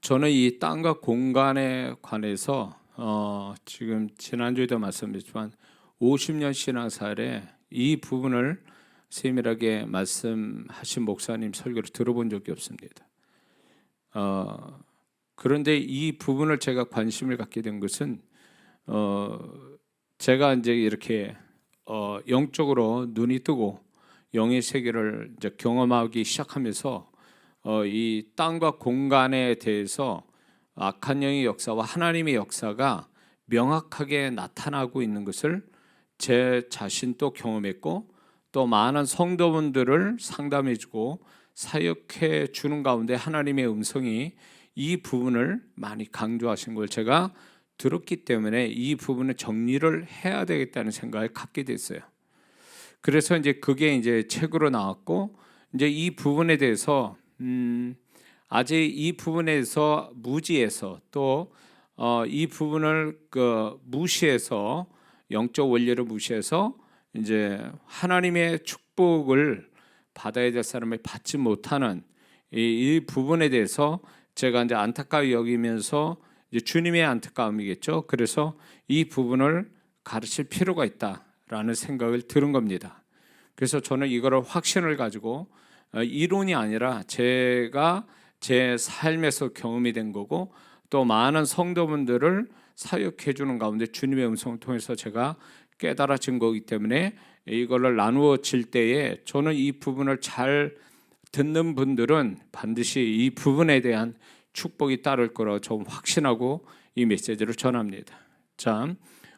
저는 이 땅과 공간에 관해서 지금 지난주에도 말씀드렸지만 50년 신앙생활에 이 부분을 세밀하게 말씀하신 목사님 설교를 들어본 적이 없습니다. 그런데 이 부분을 제가 관심을 갖게 된 것은 제가 이제 이렇게 영적으로 눈이 뜨고 영의 세계를 이제 경험하기 시작하면서 이 땅과 공간에 대해서 악한 영의 역사와 하나님의 역사가 명확하게 나타나고 있는 것을 제 자신도 경험했고, 또 많은 성도분들을 상담해주고 사역해 주는 가운데 하나님의 음성이 이 부분을 많이 강조하신 걸 제가 들었기 때문에 이 부분을 정리를 해야 되겠다는 생각을 갖게 됐어요. 그래서 이제 그게 이제 책으로 나왔고, 이제 이 부분에 대해서 아직 이 부분에서 무지해서 또 이 부분을 무시해서, 영적 원리를 무시해서 이제 하나님의 축복을 받아야 될 사람을 받지 못하는 이 부분에 대해서 제가 이제 안타까워 여기면서 이제 주님의 안타까움이겠죠. 그래서 이 부분을 가르칠 필요가 있다라는 생각을 들은 겁니다. 그래서 저는 이거를 확신을 가지고 이론이 아니라 제가 제 삶에서 경험이 된 거고, 또 많은 성도분들을 사역해 주는 가운데 주님의 음성을 통해서 제가 깨달아진 거기 때문에 이거를 나누어질 때에 저는 이 부분을 잘 듣는 분들은 반드시 이 부분에 대한 축복이 따를 거라고 좀 확신하고 이 메시지를 전합니다. 자,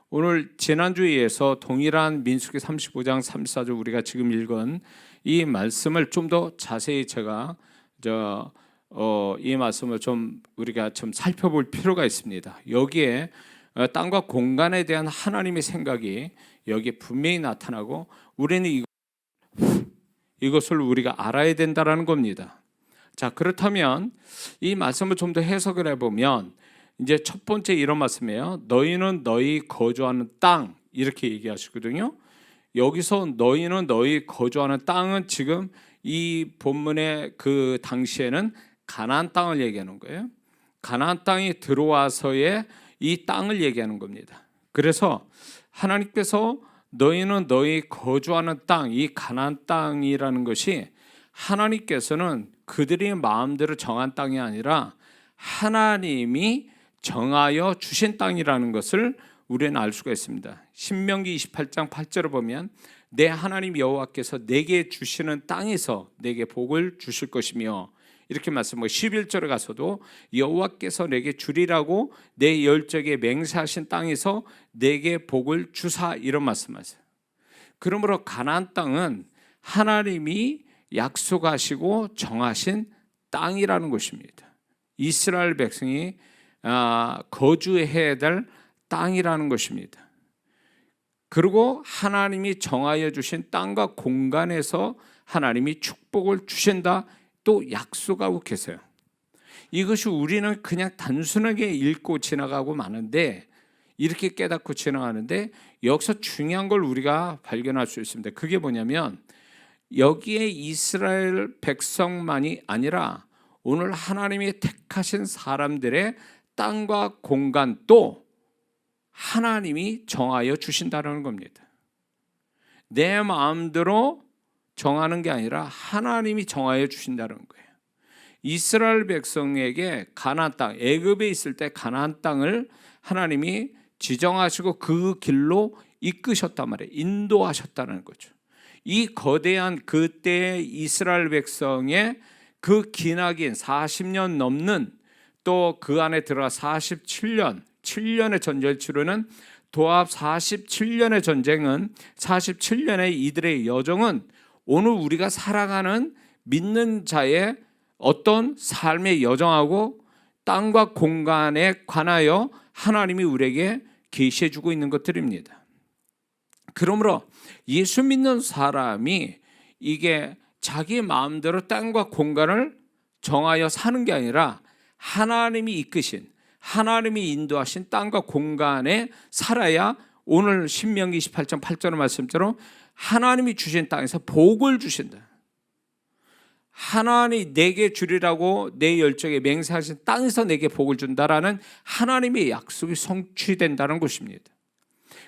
오늘 지난주에 이어서 동일한 민수기 35장 34절 우리가 지금 읽은 이 말씀을 좀 더 자세히 제가 이 말씀을 좀 우리가 좀 살펴볼 필요가 있습니다. 여기에 땅과 공간에 대한 하나님의 생각이 여기에 분명히 나타나고, 우리는 이것을 우리가 알아야 된다라는 겁니다. 자, 그렇다면 이 말씀을 좀 더 해석을 해보면 이제 첫 번째 이런 말씀이에요. 너희는 너희 거주하는 땅, 이렇게 얘기하시거든요. 여기서 너희는 너희 거주하는 땅은 지금 이 본문의 그 당시에는 가나안 땅을 얘기하는 거예요. 가나안 땅이 들어와서의 이 땅을 얘기하는 겁니다. 그래서 하나님께서 너희는 너희 거주하는 땅, 이 가나안 땅이라는 것이 하나님께서는 그들의 마음대로 정한 땅이 아니라 하나님이 정하여 주신 땅이라는 것을 우리는 알 수가 있습니다. 신명기 28장 8절을 보면 내 하나님 여호와께서 내게 주시는 땅에서 내게 복을 주실 것이며, 이렇게 말씀하고 11절에 가서도 여호와께서 내게 주리라고 내 열적에 맹세하신 땅에서 내게 복을 주사, 이런 말씀하세요. 그러므로 가나안 땅은 하나님이 약속하시고 정하신 땅이라는 것입니다. 이스라엘 백성이 거주해야 될 땅이라는 것입니다. 그리고 하나님이 정하여 주신 땅과 공간에서 하나님이 축복을 주신다, 또 약속하고 계세요. 이것이 우리는 그냥 단순하게 읽고 지나가고 마는데, 이렇게 깨닫고 지나가는데 여기서 중요한 걸 우리가 발견할 수 있습니다. 그게 뭐냐면 여기에 이스라엘 백성만이 아니라 오늘 하나님이 택하신 사람들의 땅과 공간도 하나님이 정하여 주신다는 겁니다. 내 마음대로 정하는 게 아니라 하나님이 정하여 주신다는 거예요. 이스라엘 백성에게 가나안 땅, 애굽에 있을 때 가나안 땅을 하나님이 지정하시고 그 길로 이끄셨단 말이에요. 인도하셨다는 거죠. 이 거대한 그때의 이스라엘 백성의 그 기나긴 40년 넘는, 또 그 안에 들어가 7년의 전쟁을 치르는 도합 47년의 전쟁은, 47년의 이들의 여정은 오늘 우리가 살아가는 믿는 자의 어떤 삶의 여정하고 땅과 공간에 관하여 하나님이 우리에게 계시해 주고 있는 것들입니다. 그러므로 예수 믿는 사람이 이게 자기 마음대로 땅과 공간을 정하여 사는 게 아니라 하나님이 이끄신, 하나님이 인도하신 땅과 공간에 살아야 오늘 신명기 28장 8절의 말씀처럼 하나님이 주신 땅에서 복을 주신다. 하나님 내게 주리라고 내 열정에 맹세하신 땅에서 내게 복을 준다라는 하나님의 약속이 성취된다는 것입니다.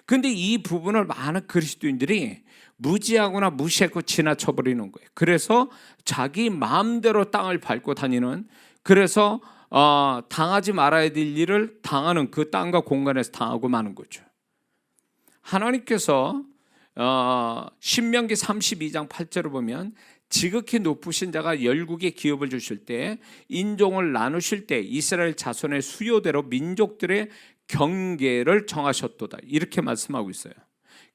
그런데 이 부분을 많은 그리스도인들이 무지하거나 무시하고 지나쳐버리는 거예요. 그래서 자기 마음대로 땅을 밟고 다니는, 그래서 당하지 말아야 될 일을 당하는, 그 땅과 공간에서 당하고 마는 거죠. 하나님께서 신명기 32장 8절을 보면 지극히 높으신 자가 열국의 기업을 주실 때, 인종을 나누실 때 이스라엘 자손의 수요대로 민족들의 경계를 정하셨도다, 이렇게 말씀하고 있어요.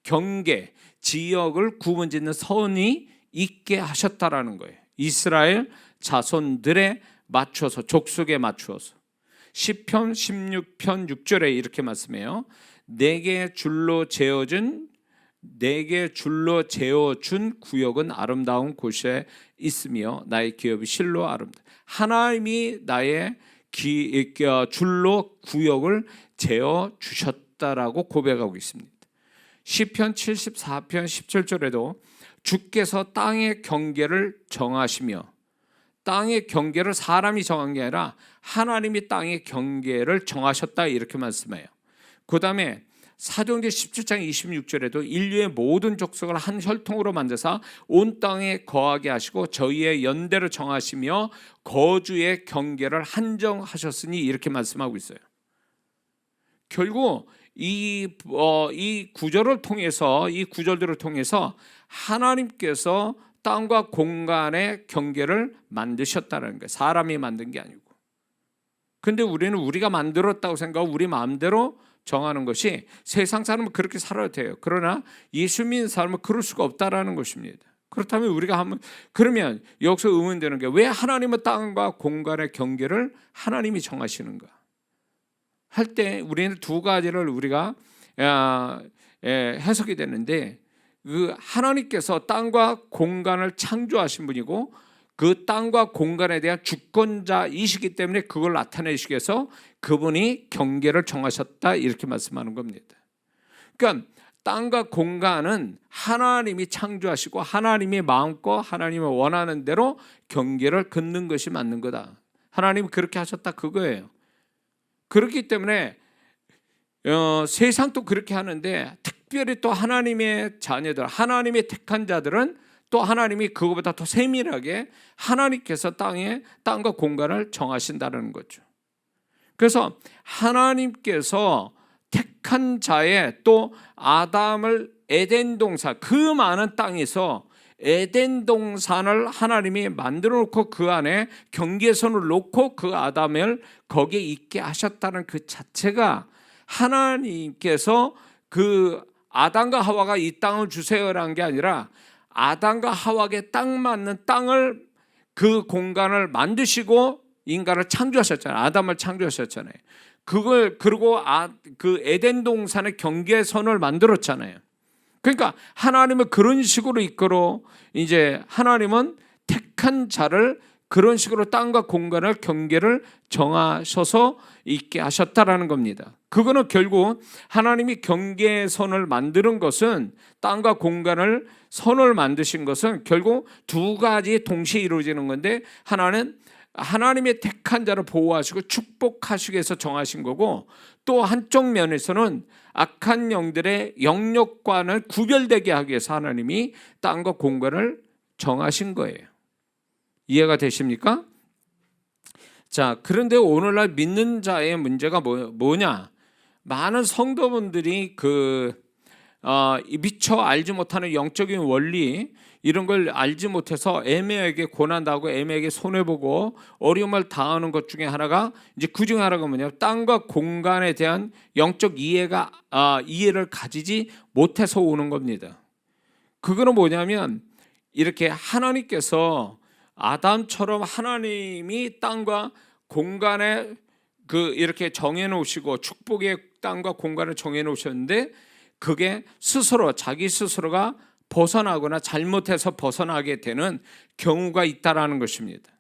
경계, 지역을 구분짓는 선이 있게 하셨다라는 거예요. 이스라엘 자손들에 맞춰서, 족속에 맞추어서. 시편 16편 6절에 이렇게 말씀해요. 내게 줄로 재어준 구역은 아름다운 곳에 있으며 나의 기업이 실로 아름다. 하나님이 나의 줄로 구역을 재어 주셨다라고 고백하고 있습니다. 시편 74편 17절에도 주께서 땅의 경계를 정하시며, 땅의 경계를 사람이 정한 게 아니라 하나님이 땅의 경계를 정하셨다, 이렇게 말씀해요. 그 다음에 사도행전 17장 26절에도 인류의 모든 족속을 한 혈통으로 만드사 온 땅에 거하게 하시고 저희의 연대를 정하시며 거주의 경계를 한정하셨으니, 이렇게 말씀하고 있어요. 결국 이 구절을 통해서, 이 구절들을 통해서 하나님께서 땅과 공간의 경계를 만드셨다는 거예요. 사람이 만든 게 아니고. 근데 우리는 우리가 만들었다고 생각하고 우리 마음대로 정하는 것이, 세상 사람은 그렇게 살아도 돼요. 그러나 예수 믿는 사람은 그럴 수가 없다라는 것입니다. 그렇다면 우리가 한번, 그러면 여기서 의문되는 게, 왜 하나님은 땅과 공간의 경계를 하나님이 정하시는가 할 때 우리는 두 가지를 우리가 해석이 되는데, 그 하나님께서 땅과 공간을 창조하신 분이고 그 땅과 공간에 대한 주권자이시기 때문에 그걸 나타내시기 위해서 그분이 경계를 정하셨다, 이렇게 말씀하는 겁니다. 그러니까 땅과 공간은 하나님이 창조하시고 하나님의 마음과 하나님이 원하는 대로 경계를 긋는 것이 맞는 거다. 하나님이 그렇게 하셨다, 그거예요. 그렇기 때문에 세상도 그렇게 하는데, 특별히 또 하나님의 자녀들, 하나님의 택한 자들은 또 하나님이 그거보다 더 세밀하게 하나님께서 땅과 공간을 정하신다는 거죠. 그래서 하나님께서 택한 자의, 또 아담을 에덴 동산, 그 많은 땅에서 에덴 동산을 하나님이 만들어 놓고 그 안에 경계선을 놓고 그 아담을 거기에 있게 하셨다는 그 자체가, 하나님께서 그 아담과 하와가 이 땅을 주세요라는 게 아니라 아담과 하와에게 딱 맞는 땅을, 그 공간을 만드시고 인간을 창조하셨잖아요. 아담을 창조하셨잖아요. 그리고 그 에덴 동산의 경계선을 만들었잖아요. 그러니까 하나님은 그런 식으로 이끌어, 이제 하나님은 택한 자를 그런 식으로 땅과 공간을 경계를 정하셔서 있게 하셨다라는 겁니다. 그거는 결국 하나님이 경계선을 만드는 것은, 땅과 공간을 선을 만드신 것은 결국 두 가지 동시에 이루어지는 건데, 하나는 하나님의 택한 자를 보호하시고 축복하시기 위해서 정하신 거고, 또 한쪽 면에서는 악한 영들의 영역과는 구별되게 하기 위해서 하나님이 땅과 공간을 정하신 거예요. 이해가 되십니까? 자, 그런데 오늘날 믿는 자의 문제가 뭐냐? 많은 성도분들이 미처 알지 못하는 영적인 원리, 이런 걸 알지 못해서 애매하게 고난당하고 애매하게 손해보고 어려움을 당하는 것 중에 하나가, 이제 그 중에 하나가 뭐냐면 땅과 공간에 대한 영적 이해를 가지지 못해서 오는 겁니다. 그거는 뭐냐면, 이렇게 하나님께서 아담처럼 하나님이 땅과 공간에 이렇게 정해 놓으시고 축복의 땅과 공간을 정해 놓으셨는데, 그게 자기 스스로가 벗어나거나 잘못해서 벗어나게 되는 경우가 있다라는 것입니다.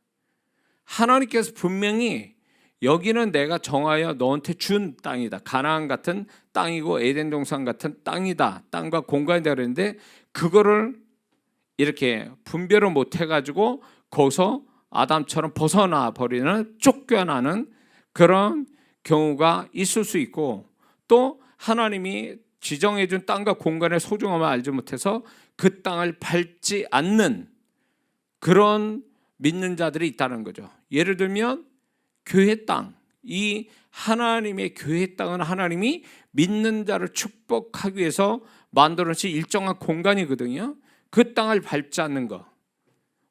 하나님께서 분명히 여기는 내가 정하여 너한테 준 땅이다, 가나안 같은 땅이고 에덴 동산 같은 땅이다, 땅과 공간이다 그랬는데, 그거를 이렇게 분별을 못 해가지고 거기서 아담처럼 벗어나 버리는, 쫓겨나는 그런 경우가 있을 수 있고, 또 하나님이 지정해 준 땅과 공간의 소중함을 알지 못해서 그 땅을 밟지 않는 그런 믿는 자들이 있다는 거죠. 예를 들면 교회 땅, 이 하나님의 교회 땅은 하나님이 믿는 자를 축복하기 위해서 만들어진 일정한 공간이거든요. 그 땅을 밟지 않는 거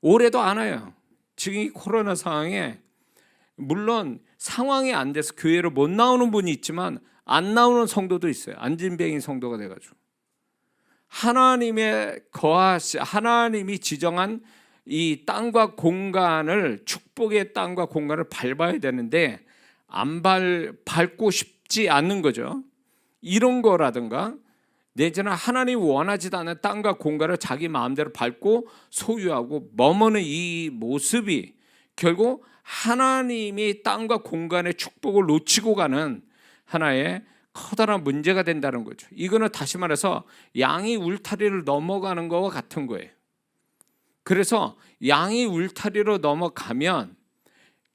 오래도 안 와요. 지금 이 코로나 상황에 물론 상황이 안 돼서 교회를 못 나오는 분이 있지만 안 나오는 성도도 있어요. 안진뱅이 성도가 돼가지고 하나님이 지정한 이 땅과 공간을, 축복의 땅과 공간을 밟아야 되는데 안 밟고 싶지 않는 거죠. 이런 거라든가 내지는 하나님이 원하지도 않은 땅과 공간을 자기 마음대로 밟고 소유하고 머무는 이 모습이 결국 하나님이 땅과 공간의 축복을 놓치고 가는 하나의 커다란 문제가 된다는 거죠. 이거는 다시 말해서 양이 울타리를 넘어가는 거와 같은 거예요. 그래서 양이 울타리로 넘어가면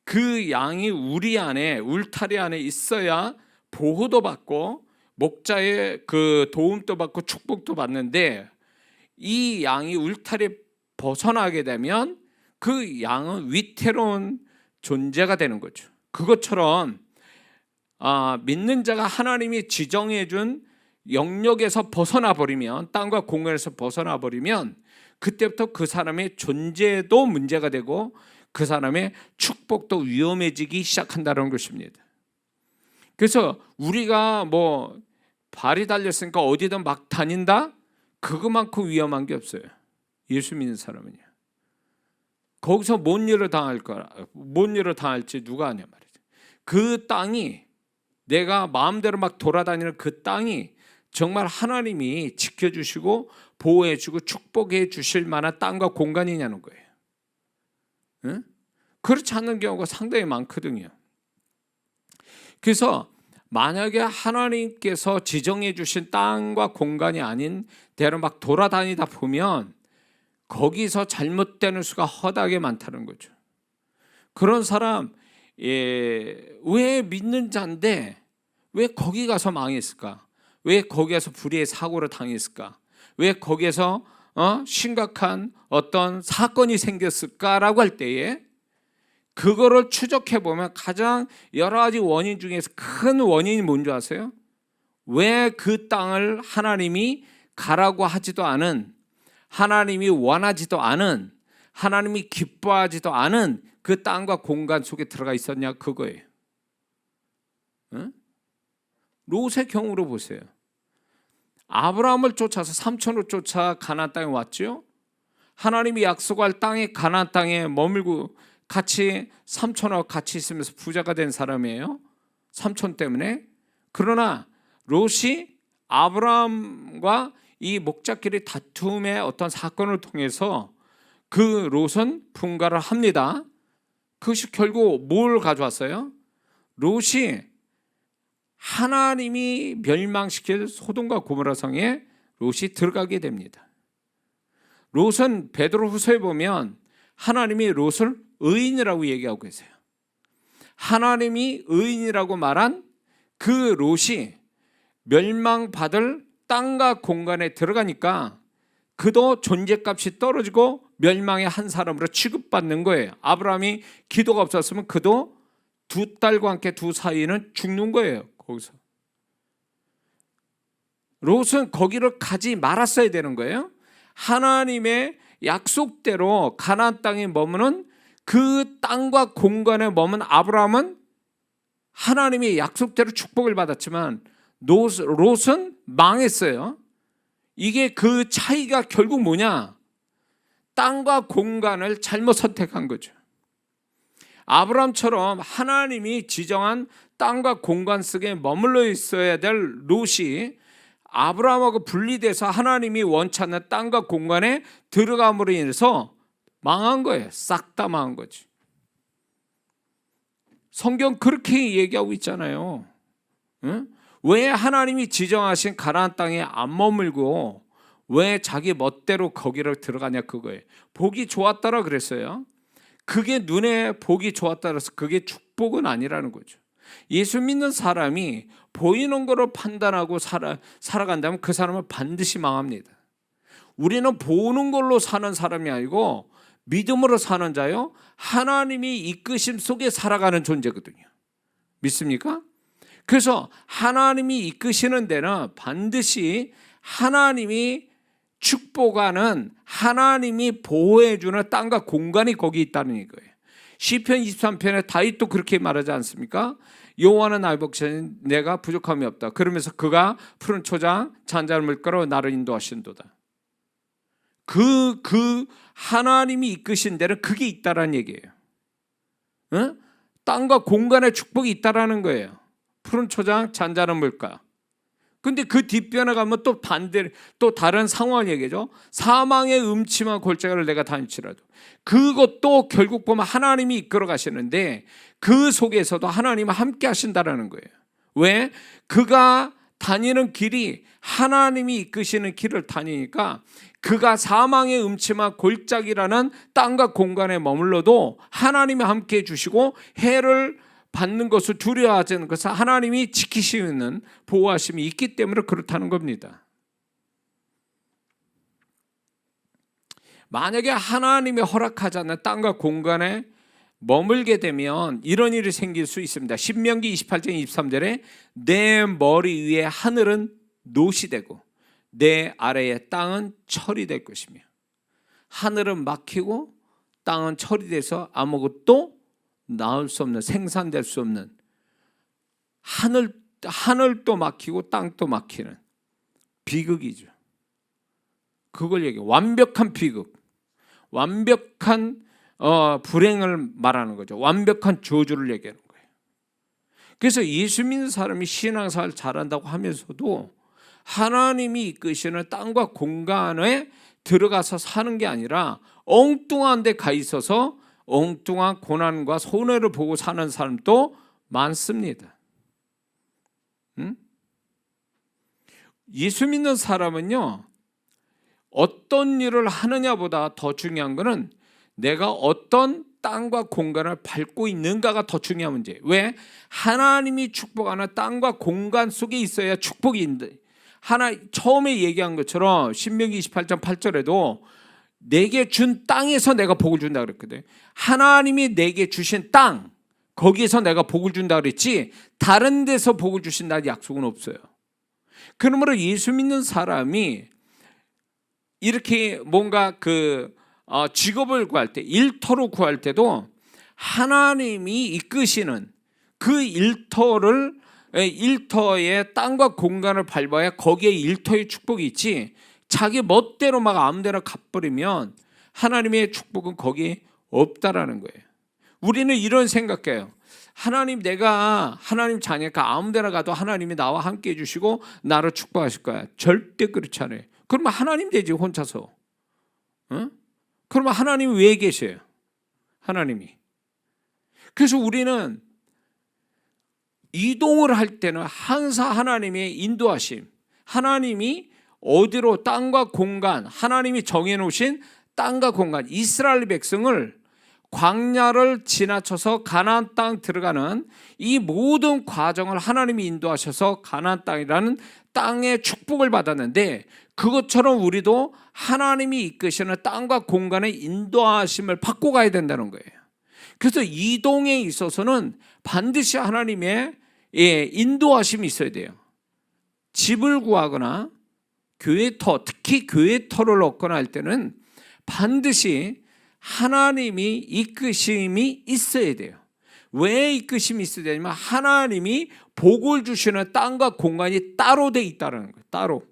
그 양이 울타리 안에 있어야 보호도 받고 목자의 그 도움도 받고 축복도 받는데, 이 양이 울타리 벗어나게 되면 그 양은 위태로운 존재가 되는 거죠. 그것처럼 믿는 자가 하나님이 지정해 준 영역에서 벗어나 버리면, 땅과 공간에서 벗어나 버리면 그때부터 그 사람의 존재도 문제가 되고 그 사람의 축복도 위험해지기 시작한다는 것입니다. 그래서 우리가 뭐 발이 달렸으니까 어디든 막 다닌다? 그것만큼 위험한 게 없어요. 예수 믿는 사람은요. 거기서 뭔 일을 당할지 누가 아냐 말이죠. 그 땅이, 내가 마음대로 막 돌아다니는 그 땅이 정말 하나님이 지켜주시고 보호해주고 축복해 주실 만한 땅과 공간이냐는 거예요. 응? 그렇지 않은 경우가 상당히 많거든요. 그래서 만약에 하나님께서 지정해 주신 땅과 공간이 아닌 데로 막 돌아다니다 보면 거기서 잘못되는 수가 허다하게 많다는 거죠. 그런 사람, 왜 믿는 자인데 왜 거기 가서 망했을까? 왜 거기에서 불의의 사고를 당했을까? 왜 거기에서 심각한 어떤 사건이 생겼을까라고 할 때에 그거를 추적해 보면 가장 여러 가지 원인 중에서 큰 원인이 뭔지 아세요? 왜 그 땅을 하나님이 가라고 하지도 않은, 하나님이 원하지도 않은, 하나님이 기뻐하지도 않은 그 땅과 공간 속에 들어가 있었냐, 그거예요. 응? 롯의 경우로 보세요. 아브라함을 쫓아서 삼촌을 쫓아 가나안 땅에 왔죠. 하나님이 약속할 땅에, 가나안 땅에 머물고 같이 삼촌하고 같이 있으면서 부자가 된 사람이에요. 삼촌 때문에. 그러나 롯이 아브라함과 이 목자끼리 다툼의 어떤 사건을 통해서 그 롯은 분가를 합니다. 그것이 결국 뭘 가져왔어요? 롯이 하나님이 멸망시킬 소돔과 고모라 성에 롯이 들어가게 됩니다. 롯은 베드로후서에 보면 하나님이 롯을 의인이라고 얘기하고 계세요. 하나님이 의인이라고 말한 그 롯이 멸망받을 땅과 공간에 들어가니까 그도 존재값이 떨어지고 멸망의 한 사람으로 취급받는 거예요. 아브라함이 기도가 없었으면 그도 두 딸과 함께 두 사이는 죽는 거예요. 거기서 롯은 거기를 가지 말았어야 되는 거예요. 하나님의 약속대로 가나안 땅에 머무는 그 땅과 공간에 머문 아브라함은 하나님의 약속대로 축복을 받았지만 롯은 망했어요. 이게 그 차이가 결국 뭐냐? 땅과 공간을 잘못 선택한 거죠. 아브라함처럼 하나님이 지정한 땅과 공간 속에 머물러 있어야 될 롯이 아브라함하고 분리돼서 하나님이 원치 않는 땅과 공간에 들어감으로 인해서 망한 거예요. 싹 다 망한 거지. 성경 그렇게 얘기하고 있잖아요. 응? 왜 하나님이 지정하신 가나안 땅에 안 머물고 왜 자기 멋대로 거기를 들어가냐, 그거예요. 보기 좋았더라 그랬어요. 그게 눈에 보기 좋았다 그래서 그게 축복은 아니라는 거죠. 예수 믿는 사람이 보이는 거로 판단하고 살아간다면 그 사람은 반드시 망합니다. 우리는 보는 걸로 사는 사람이 아니고 믿음으로 사는 자요, 하나님이 이끄심 속에 살아가는 존재거든요. 믿습니까? 그래서 하나님이 이끄시는 데는 반드시 하나님이 축복하는, 하나님이 보호해주는 땅과 공간이 거기 있다는 거예요. 시편 23편에 다윗도 그렇게 말하지 않습니까? 여호와는 나의 목자니 내가 부족함이 없다. 그러면서 그가 푸른 초장 잔잔한 물가로 나를 인도하신도다. 그 하나님이 이끄신 데는 그게 있다라는 얘기예요. 응? 땅과 공간의 축복이 있다라는 거예요. 푸른 초장 잔잔한 물가. 근데 그 뒷변에 가면 또 반대, 또 다른 상황 얘기죠. 사망의 음침한 골짜기를 내가 다닐지라도, 그것도 결국 보면 하나님이 이끌어 가시는데 그 속에서도 하나님은 함께 하신다라는 거예요. 왜? 그가 다니는 길이 하나님이 이끄시는 길을 다니니까 그가 사망의 음침한 골짜기라는 땅과 공간에 머물러도 하나님이 함께 해주시고 해를 받는 것을 두려워하지 않는 것은 하나님이 지키시는 보호하심이 있기 때문에 그렇다는 겁니다. 만약에 하나님이 허락하지 않는 땅과 공간에 머물게 되면 이런 일이 생길 수 있습니다. 신명기 28장 23절에 내 머리 위에 하늘은 놋이 되고 내 아래의 땅은 철이 될 것이며, 하늘은 막히고 땅은 철이 돼서 아무것도 나올 수 없는, 생산될 수 없는, 하늘도 막히고 땅도 막히는 비극이죠. 그걸 얘기해요. 완벽한 비극, 완벽한 불행을 말하는 거죠. 완벽한 저주를 얘기하는 거예요. 그래서 예수 믿는 사람이 신앙생활 잘한다고 하면서도 하나님이 이끄시는 땅과 공간에 들어가서 사는 게 아니라 엉뚱한 데 가 있어서 엉뚱한 고난과 손해를 보고 사는 사람도 많습니다. 예수 믿는 사람은요, 어떤 일을 하느냐보다 더 중요한 것은 내가 어떤 땅과 공간을 밟고 있는가가 더 중요한 문제예요. 왜? 하나님이 축복하는 땅과 공간 속에 있어야 축복이 있는데, 처음에 얘기한 것처럼 신명기 28장 8절에도 내게 준 땅에서 내가 복을 준다 그랬거든. 하나님이 내게 주신 땅, 거기에서 내가 복을 준다 그랬지 다른 데서 복을 주신다는 약속은 없어요. 그러므로 예수 믿는 사람이 이렇게 뭔가 직업을 구할 때, 일터로 구할 때도 하나님이 이끄시는 그 일터의 땅과 공간을 밟아야 거기에 일터의 축복이 있지, 자기 멋대로 막 아무데나 가버리면 하나님의 축복은 거기에 없다라는 거예요. 우리는 이런 생각해요. 내가 하나님 자녀니까 아무데나 가도 하나님이 나와 함께 해주시고 나를 축복하실 거야. 절대 그렇지 않아요. 그러면 하나님 되지 혼자서. 응? 그러면 하나님이 왜 계셔요? 하나님이. 그래서 우리는 이동을 할 때는 항상 하나님의 인도하심, 하나님이 어디로, 땅과 공간, 하나님이 정해놓으신 땅과 공간, 이스라엘 백성을 광야를 지나쳐서 가나안 땅 들어가는 이 모든 과정을 하나님이 인도하셔서 가나안 땅이라는 땅의 축복을 받았는데, 그것처럼 우리도 하나님이 이끄시는 땅과 공간의 인도하심을 받고 가야 된다는 거예요. 그래서 이동에 있어서는 반드시 하나님의 인도하심이 있어야 돼요. 집을 구하거나 교회터, 특히 교회터를 얻거나 할 때는 반드시 하나님이 이끄심이 있어야 돼요. 왜 이끄심이 있어야 되냐면 하나님이 복을 주시는 땅과 공간이 따로 돼 있다는 거예요. 따로.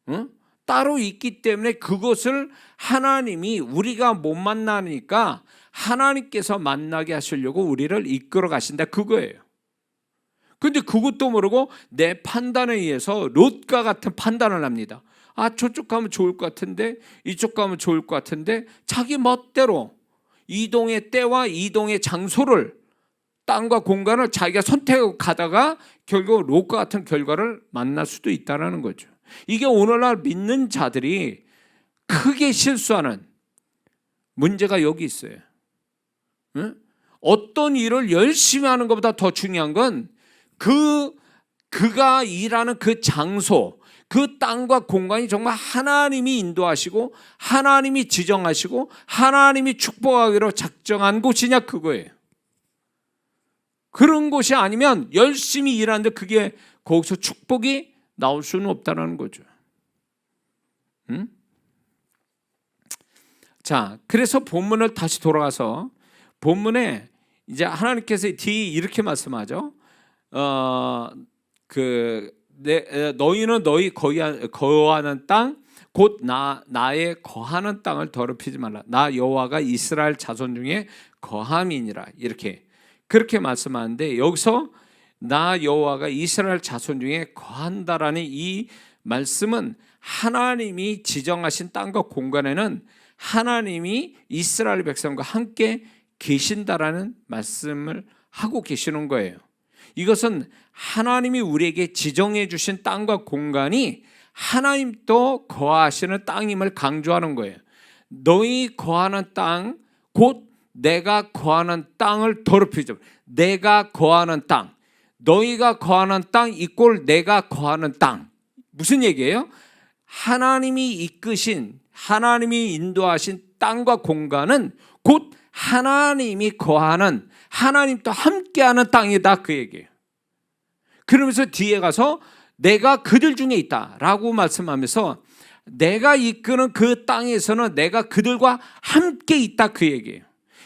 응? 따로 있기 때문에 그것을 하나님이, 우리가 못 만나니까 하나님께서 만나게 하시려고 우리를 이끌어 가신다, 그거예요. 근데 그것도 모르고 내 판단에 의해서 롯과 같은 판단을 합니다. 저쪽 가면 좋을 것 같은데, 이쪽 가면 좋을 것 같은데, 자기 멋대로 이동의 때와 이동의 장소를, 땅과 공간을 자기가 선택하고 가다가 결국 롯과 같은 결과를 만날 수도 있다는 거죠. 이게 오늘날 믿는 자들이 크게 실수하는 문제가 여기 있어요. 응? 어떤 일을 열심히 하는 것보다 더 중요한 건 그가 일하는 그 장소, 그 땅과 공간이 정말 하나님이 인도하시고 하나님이 지정하시고 하나님이 축복하기로 작정한 곳이냐, 그거예요. 그런 곳이 아니면 열심히 일하는데 그게 거기서 축복이 나올 수는 없다는 거죠. 응? 자, 그래서 본문을 다시 돌아가서 본문에 이제 하나님께서 뒤에 이렇게 말씀하죠. 너희는 너희 거하는 땅 곧 나의 거하는 땅을 더럽히지 말라. 나 여호와가 이스라엘 자손 중에 거함이니라. 이렇게 그렇게 말씀하는데, 여기서 나 여호와가 이스라엘 자손 중에 거한다라는 이 말씀은 하나님이 지정하신 땅과 공간에는 하나님이 이스라엘 백성과 함께 계신다라는 말씀을 하고 계시는 거예요. 이것은 하나님이 우리에게 지정해 주신 땅과 공간이 하나님도 거하시는 땅임을 강조하는 거예요. 너희 거하는 땅 곧 내가 거하는 땅을 더럽히지 말라. 내가 거하는 땅, 너희가 거하는 땅 이꼴 내가 거하는 땅. 무슨 얘기예요? 하나님이 이끄신, 하나님이 인도하신 땅과 공간은 곧 하나님이 거하는, 하나님도 함께하는 땅이다, 그 얘기예요. 그러면서 뒤에 가서 내가 그들 중에 있다라고 말씀하면서 내가 이끄는 그 땅에서는 내가 그들과 함께 있다, 그 얘기예요.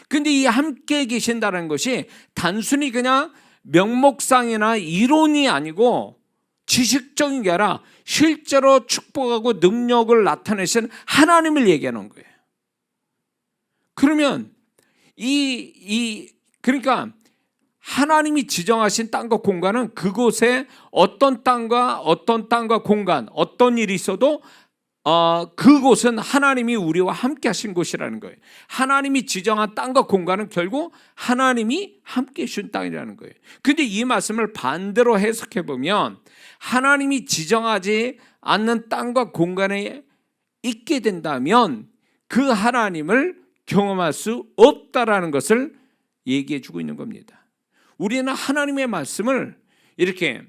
근데 이 함께 계신다는 것이 단순히 그냥 명목상이나 이론이 아니고 지식적인 게 아니라 실제로 축복하고 능력을 나타내신 하나님을 얘기하는 거예요. 그러면 그러니까 하나님이 지정하신 땅과 공간은 그곳에 어떤 땅과 공간, 어떤 일이 있어도 그곳은 하나님이 우리와 함께 하신 곳이라는 거예요. 하나님이 지정한 땅과 공간은 결국 하나님이 함께 해준 땅이라는 거예요. 근데 이 말씀을 반대로 해석해 보면 하나님이 지정하지 않는 땅과 공간에 있게 된다면 그 하나님을 경험할 수 없다라는 것을 얘기해 주고 있는 겁니다. 우리는 하나님의 말씀을 이렇게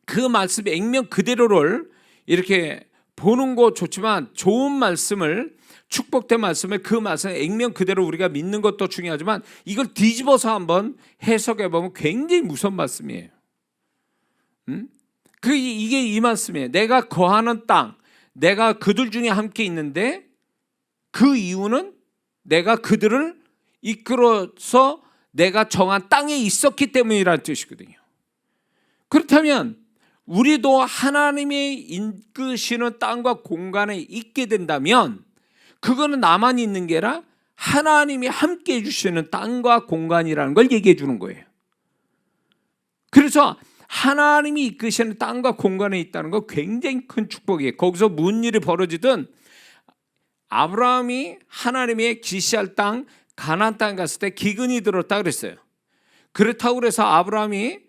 그 말씀의 액면 그대로를 이렇게 보는 거 좋지만, 좋은 말씀을, 축복된 말씀을 그 말씀의 액면 그대로 우리가 믿는 것도 중요하지만 이걸 뒤집어서 한번 해석해 보면 굉장히 무서운 말씀이에요. 이게 이 말씀이에요. 내가 거하는 땅, 내가 그들 중에 함께 있는데 그 이유는 내가 그들을 이끌어서 내가 정한 땅에 있었기 때문이라는 뜻이거든요. 그렇다면 우리도 하나님의 이끄시는 땅과 공간에 있게 된다면 그거는 나만 있는 게 아니라 하나님이 함께 해주시는 땅과 공간이라는 걸 얘기해 주는 거예요. 그래서 하나님이 이끄시는 땅과 공간에 있다는 거 굉장히 큰 축복이에요. 거기서 무슨 일이 벌어지든 아브라함이 하나님의 지시할 땅 가나안 땅에 갔을 때 기근이 들었다 그랬어요. 그렇다고 그래서 아브라함이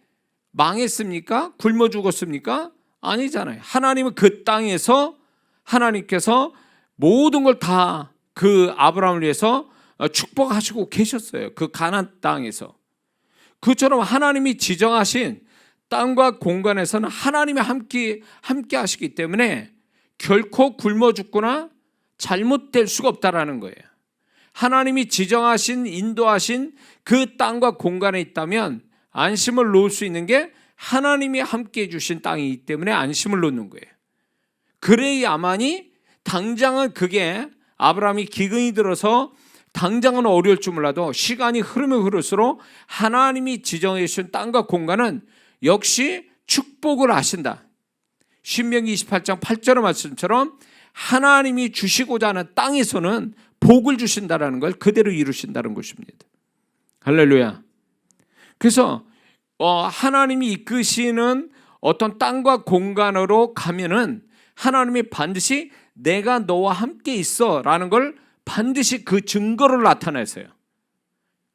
망했습니까? 굶어 죽었습니까? 아니잖아요. 하나님은 그 땅에서 하나님께서 모든 걸 다 그 아브라함을 위해서 축복하시고 계셨어요. 그 가나안 땅에서. 그처럼 하나님이 지정하신 땅과 공간에서는 하나님이 함께 하시기 때문에 결코 굶어 죽거나 잘못될 수가 없다라는 거예요. 하나님이 지정하신, 인도하신 그 땅과 공간에 있다면 안심을 놓을 수 있는 게 하나님이 함께 해주신 땅이기 때문에 안심을 놓는 거예요. 그래야만이 당장은 그게 아브라함이 기근이 들어서 당장은 어려울 줄 몰라도 시간이 흐르면 흐를수록 하나님이 지정해 주신 땅과 공간은 역시 축복을 하신다. 신명기 28장 8절의 말씀처럼 하나님이 주시고자 하는 땅에서는 복을 주신다라는 걸 그대로 이루신다는 것입니다. 할렐루야. 그래서 하나님이 이끄시는 어떤 땅과 공간으로 가면은 하나님이 반드시 내가 너와 함께 있어 라는 걸 반드시 그 증거를 나타내세요.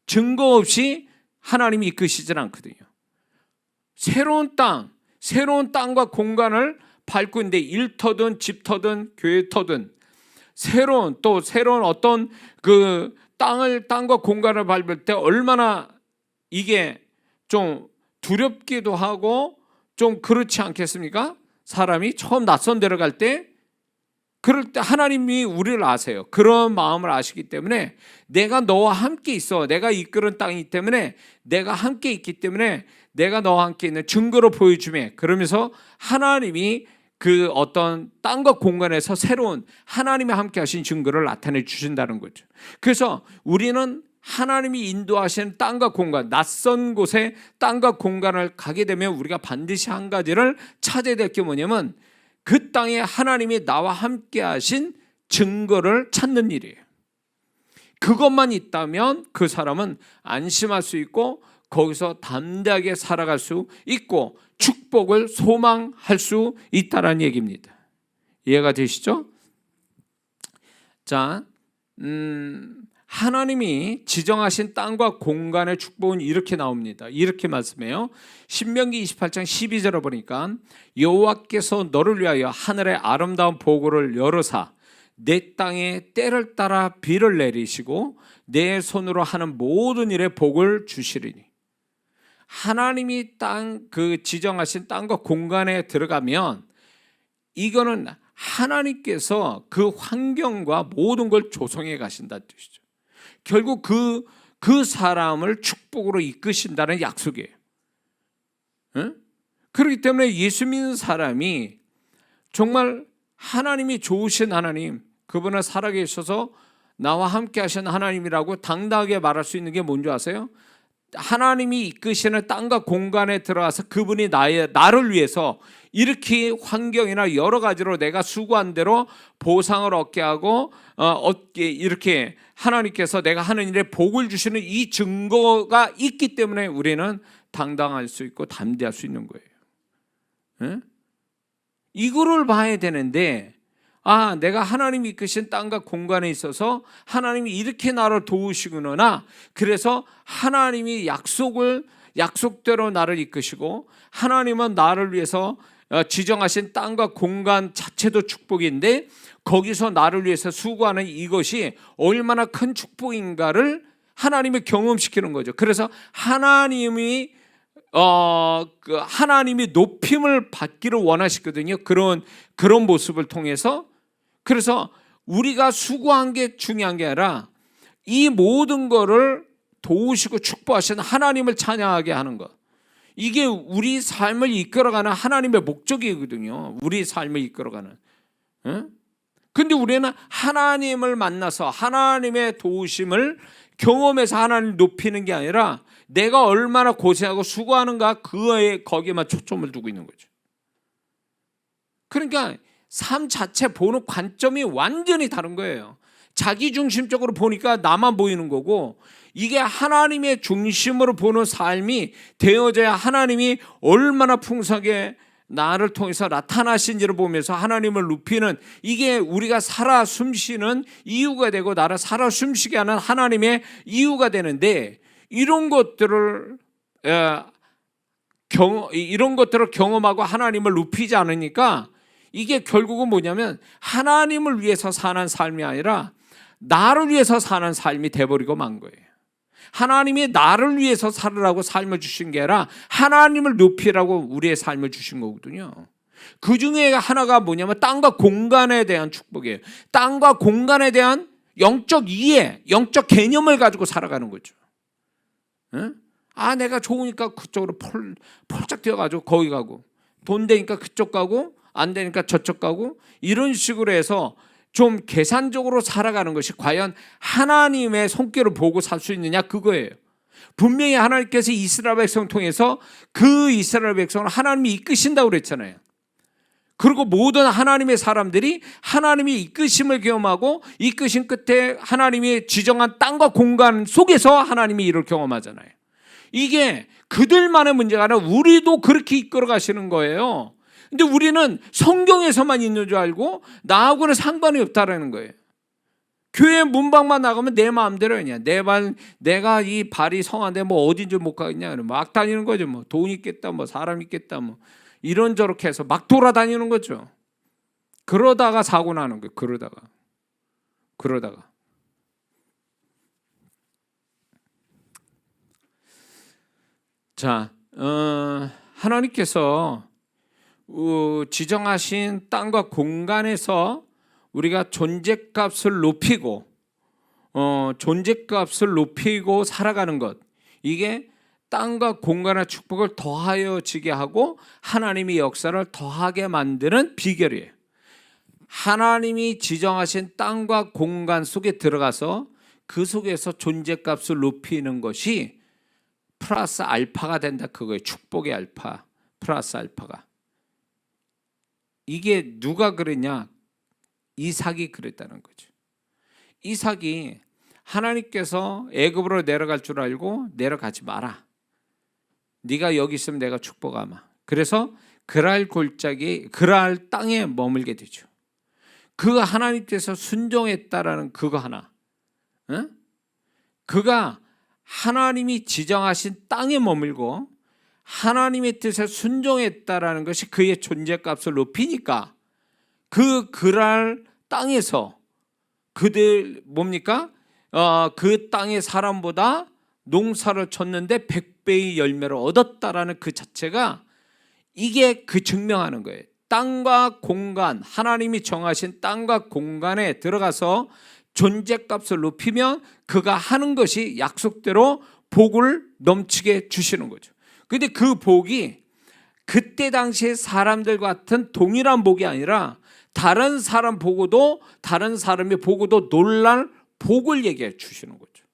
증거 없이 하나님이 이끄시진 않거든요. 새로운 땅과 공간을 밟고 있는데 일터든 집터든 교회터든 새로운 어떤 그 땅과 공간을 밟을 때 얼마나 이게 좀 두렵기도 하고 좀 그렇지 않겠습니까? 사람이 처음 낯선 데를 갈 때, 그럴 때 하나님이 우리를 아세요. 그런 마음을 아시기 때문에 내가 너와 함께 있어. 내가 이끄는 땅이기 때문에, 내가 함께 있기 때문에 내가 너와 함께 있는 증거로 보여주매, 그러면서 하나님이 그 어떤 땅과 공간에서 새로운 하나님이 함께 하신 증거를 나타내 주신다는 거죠. 그래서 우리는 하나님이 인도하시는 땅과 공간, 낯선 곳에 땅과 공간을 가게 되면 우리가 반드시 한 가지를 찾아야 될 게 뭐냐면, 그 땅에 하나님이 나와 함께 하신 증거를 찾는 일이에요. 그것만 있다면 그 사람은 안심할 수 있고 거기서 담대하게 살아갈 수 있고 축복을 소망할 수 있다는 얘기입니다. 이해가 되시죠? 자, 하나님이 지정하신 땅과 공간의 축복은 이렇게 나옵니다. 이렇게 말씀해요. 신명기 28장 12절을 보니까 여호와께서 너를 위하여 하늘의 아름다운 보고를 열어사 내 땅에 때를 따라 비를 내리시고 내 손으로 하는 모든 일에 복을 주시리니. 하나님이 그 지정하신 땅과 공간에 들어가면 이거는 하나님께서 그 환경과 모든 걸 조성해 가신다는 뜻이죠. 결국 그 사람을 축복으로 이끄신다는 약속이에요. 응? 그렇기 때문에 예수 믿는 사람이 정말 하나님이 좋으신 하나님, 그분은 살아계셔서 나와 함께 하신 하나님이라고 당당하게 말할 수 있는 게 뭔지 아세요? 하나님이 이끄시는 땅과 공간에 들어가서 그분이 나를 위해서 이렇게 환경이나 여러 가지로 내가 수고한 대로 보상을 얻게 하고 이렇게 하나님께서 내가 하는 일에 복을 주시는 이 증거가 있기 때문에 우리는 당당할 수 있고 담대할 수 있는 거예요. 네? 이거를 봐야 되는데, 내가 하나님이 이끄신 땅과 공간에 있어서 하나님이 이렇게 나를 도우시구나. 그래서 하나님이 약속대로 나를 이끄시고 하나님은 나를 위해서 지정하신 땅과 공간 자체도 축복인데 거기서 나를 위해서 수고하는 이것이 얼마나 큰 축복인가를 하나님이 경험시키는 거죠. 그래서 하나님이 높임을 받기를 원하시거든요. 그런 모습을 통해서. 그래서 우리가 수고한 게 중요한 게 아니라 이 모든 거를 도우시고 축복하신 하나님을 찬양하게 하는 것. 이게 우리 삶을 이끌어가는 하나님의 목적이거든요. 우리 삶을 이끌어가는. 근데 우리는 하나님을 만나서 하나님의 도우심을 경험해서 하나님을 높이는 게 아니라 내가 얼마나 고생하고 수고하는가 거기에만 초점을 두고 있는 거죠. 그러니까 삶 자체 보는 관점이 완전히 다른 거예요. 자기중심적으로 보니까 나만 보이는 거고, 이게 하나님의 중심으로 보는 삶이 되어져야 하나님이 얼마나 풍성하게 나를 통해서 나타나신지를 보면서 하나님을 높이는, 이게 우리가 살아 숨쉬는 이유가 되고 나를 살아 숨쉬게 하는 하나님의 이유가 되는데, 이런 것들을 경험하고 하나님을 높이지 않으니까 이게 결국은 뭐냐면 하나님을 위해서 사는 삶이 아니라 나를 위해서 사는 삶이 돼버리고 만 거예요. 하나님이 나를 위해서 살으라고 삶을 주신 게 아니라 하나님을 높이라고 우리의 삶을 주신 거거든요. 그 중에 하나가 뭐냐면 땅과 공간에 대한 축복이에요. 땅과 공간에 대한 영적 이해, 영적 개념을 가지고 살아가는 거죠. 내가 좋으니까 그쪽으로 폴짝 뛰어가지고 거기 가고, 돈 되니까 그쪽 가고, 안 되니까 저쪽 가고, 이런 식으로 해서 좀 계산적으로 살아가는 것이 과연 하나님의 손길을 보고 살 수 있느냐, 그거예요. 분명히 하나님께서 이스라엘 백성을 통해서 그 이스라엘 백성을 하나님이 이끄신다고 그랬잖아요. 그리고 모든 하나님의 사람들이 하나님이 이끄심을 경험하고 이끄신 끝에 하나님이 지정한 땅과 공간 속에서 하나님이 이를 경험하잖아요. 이게 그들만의 문제가 아니라 우리도 그렇게 이끌어 가시는 거예요. 근데 우리는 성경에서만 있는 줄 알고 나하고는 상관이 없다라는 거예요. 교회 문방만 나가면 내 마음대로 그냥 내가 이 발이 성한데 뭐 어딘지 못 가겠냐, 막 다니는 거죠. 뭐 돈 있겠다, 뭐 사람 있겠다, 뭐 이런저렇게 해서 막 돌아다니는 거죠. 그러다가 사고 나는 거예요. 그러다가 자, 하나님께서 지정하신 땅과 공간에서 우리가 존재값을 높이고 살아가는 것, 이게 땅과 공간의 축복을 더하여 지게 하고 하나님의 역사를 더하게 만드는 비결이에요. 하나님이 지정하신 땅과 공간 속에 들어가서 그 속에서 존재값을 높이는 것이 플러스 알파가 된다, 그거예요. 축복의 알파, 플러스 알파가. 이게 누가 그랬냐? 이삭이 그랬다는 거죠. 이삭이 하나님께서 애굽으로 내려갈 줄 알고 내려가지 마라. 네가 여기 있으면 내가 축복하마. 그래서 그랄 땅에 머물게 되죠. 그 하나님께서 순종했다라는 그거 하나. 응? 그가 하나님이 지정하신 땅에 머물고 하나님의 뜻에 순종했다라는 것이 그의 존재값을 높이니까 그 그랄 땅에서 그들 뭡니까? 그 땅의 사람보다 농사를 쳤는데 100배의 열매를 얻었다라는 그 자체가 이게 그 증명하는 거예요. 땅과 공간, 하나님이 정하신 땅과 공간에 들어가서 존재값을 높이면 그가 하는 것이 약속대로 복을 넘치게 주시는 거죠. 근데 그 복이 그때 당시에 사람들 같은 동일한 복이 아니라 다른 사람이 보고도 놀랄 복을 얘기해 주시는 거죠.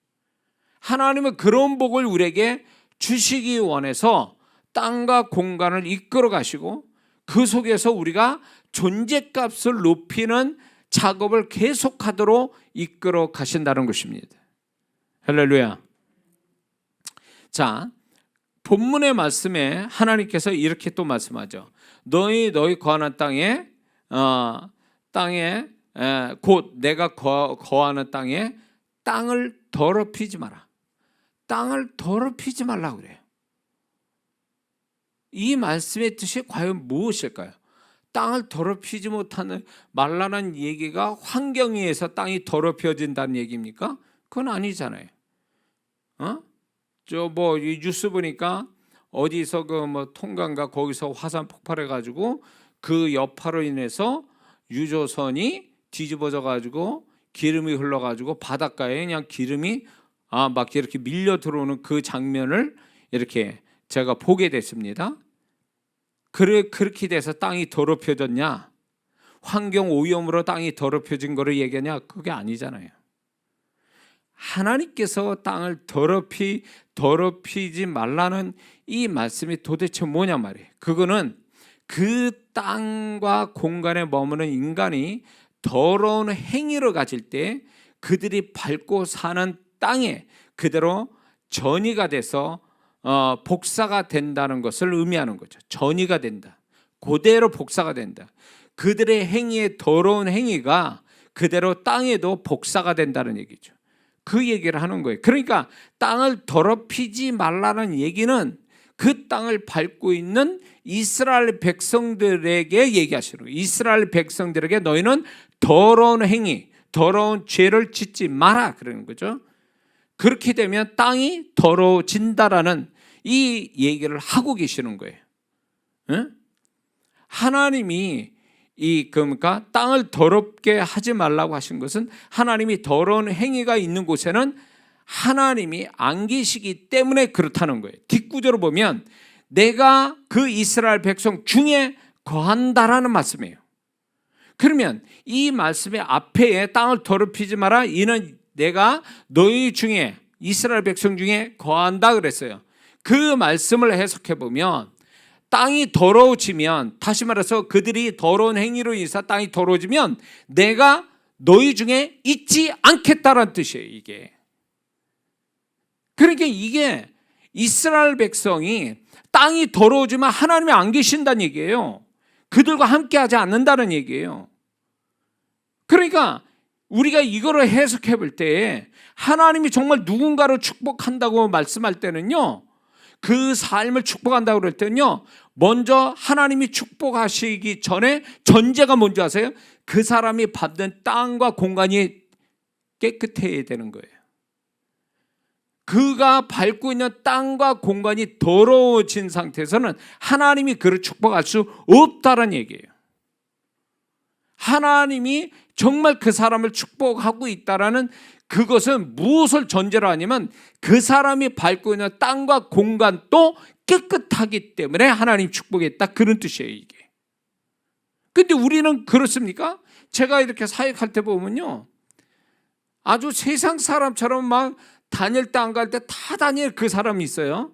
하나님은 그런 복을 우리에게 주시기 원해서 땅과 공간을 이끌어 가시고 그 속에서 우리가 존재값을 높이는 작업을 계속하도록 이끌어 가신다는 것입니다. 할렐루야. 자, 본문의 말씀에 하나님께서 이렇게 또 말씀하죠. 너희 거하는 땅에 곧 내가 거하는 땅에 땅을 더럽히지 마라. 땅을 더럽히지 말라고 그래요. 이 말씀의 뜻이 과연 무엇일까요? 땅을 더럽히지 말라는 얘기가 환경에 의해서 땅이 더럽혀진다는 얘기입니까? 그건 아니잖아요. 이 뉴스 보니까 어디서 통강가 거기서 화산 폭발해 가지고 그 여파로 인해서 유조선이 뒤집어져 가지고 기름이 흘러 가지고 바닷가에 그냥 기름이 막 이렇게 밀려 들어오는 그 장면을 이렇게 제가 보게 됐습니다. 그렇게 돼서 땅이 더럽혀졌냐? 환경 오염으로 땅이 더럽혀진 거를 얘기하냐? 그게 아니잖아요. 하나님께서 땅을 더럽히지 말라는 이 말씀이 도대체 뭐냐 말이에요. 그거는 그 땅과 공간에 머무는 인간이 더러운 행위를 가질 때 그들이 밟고 사는 땅에 그대로 전이가 돼서 복사가 된다는 것을 의미하는 거죠. 전이가 된다. 그대로 복사가 된다. 그들의 행위의 더러운 행위가 그대로 땅에도 복사가 된다는 얘기죠. 그 얘기를 하는 거예요. 그러니까 땅을 더럽히지 말라는 얘기는 그 땅을 밟고 있는 이스라엘 백성들에게 얘기하시는 거예요. 이스라엘 백성들에게 너희는 더러운 행위, 더러운 죄를 짓지 마라 그러는 거죠. 그렇게 되면 땅이 더러워진다라는 이 얘기를 하고 계시는 거예요. 응? 하나님이 그러니까 땅을 더럽게 하지 말라고 하신 것은 하나님이 더러운 행위가 있는 곳에는 하나님이 안 계시기 때문에 그렇다는 거예요. 뒷구조로 보면 내가 그 이스라엘 백성 중에 거한다라는 말씀이에요. 그러면 이 말씀의 앞에 땅을 더럽히지 마라, 이는 내가 너희 중에 이스라엘 백성 중에 거한다 그랬어요. 그 말씀을 해석해 보면 땅이 더러워지면, 다시 말해서 그들이 더러운 행위로 인해서 땅이 더러워지면 내가 너희 중에 있지 않겠다라는 뜻이에요. 이게 그러니까 이게 이스라엘 백성이 땅이 더러워지면 하나님이 안 계신다는 얘기예요. 그들과 함께하지 않는다는 얘기예요. 그러니까 우리가 이거를 해석해 볼 때 하나님이 정말 누군가를 축복한다고 말씀할 때는요, 그 삶을 축복한다고 그럴 때는요, 먼저 하나님이 축복하시기 전에 전제가 뭔지 아세요? 그 사람이 받는 땅과 공간이 깨끗해야 되는 거예요. 그가 밟고 있는 땅과 공간이 더러워진 상태에서는 하나님이 그를 축복할 수 없다는 얘기예요. 하나님이 정말 그 사람을 축복하고 있다라는 그것은 무엇을 전제로 하냐면 그 사람이 밟고 있는 땅과 공간도 깨끗하기 때문에 하나님 축복했다, 그런 뜻이에요 이게. 근데 우리는 그렇습니까? 제가 이렇게 사역할 때 보면요, 아주 세상 사람처럼 막 다닐 때 안 갈 때 다 다닐 그 사람이 있어요.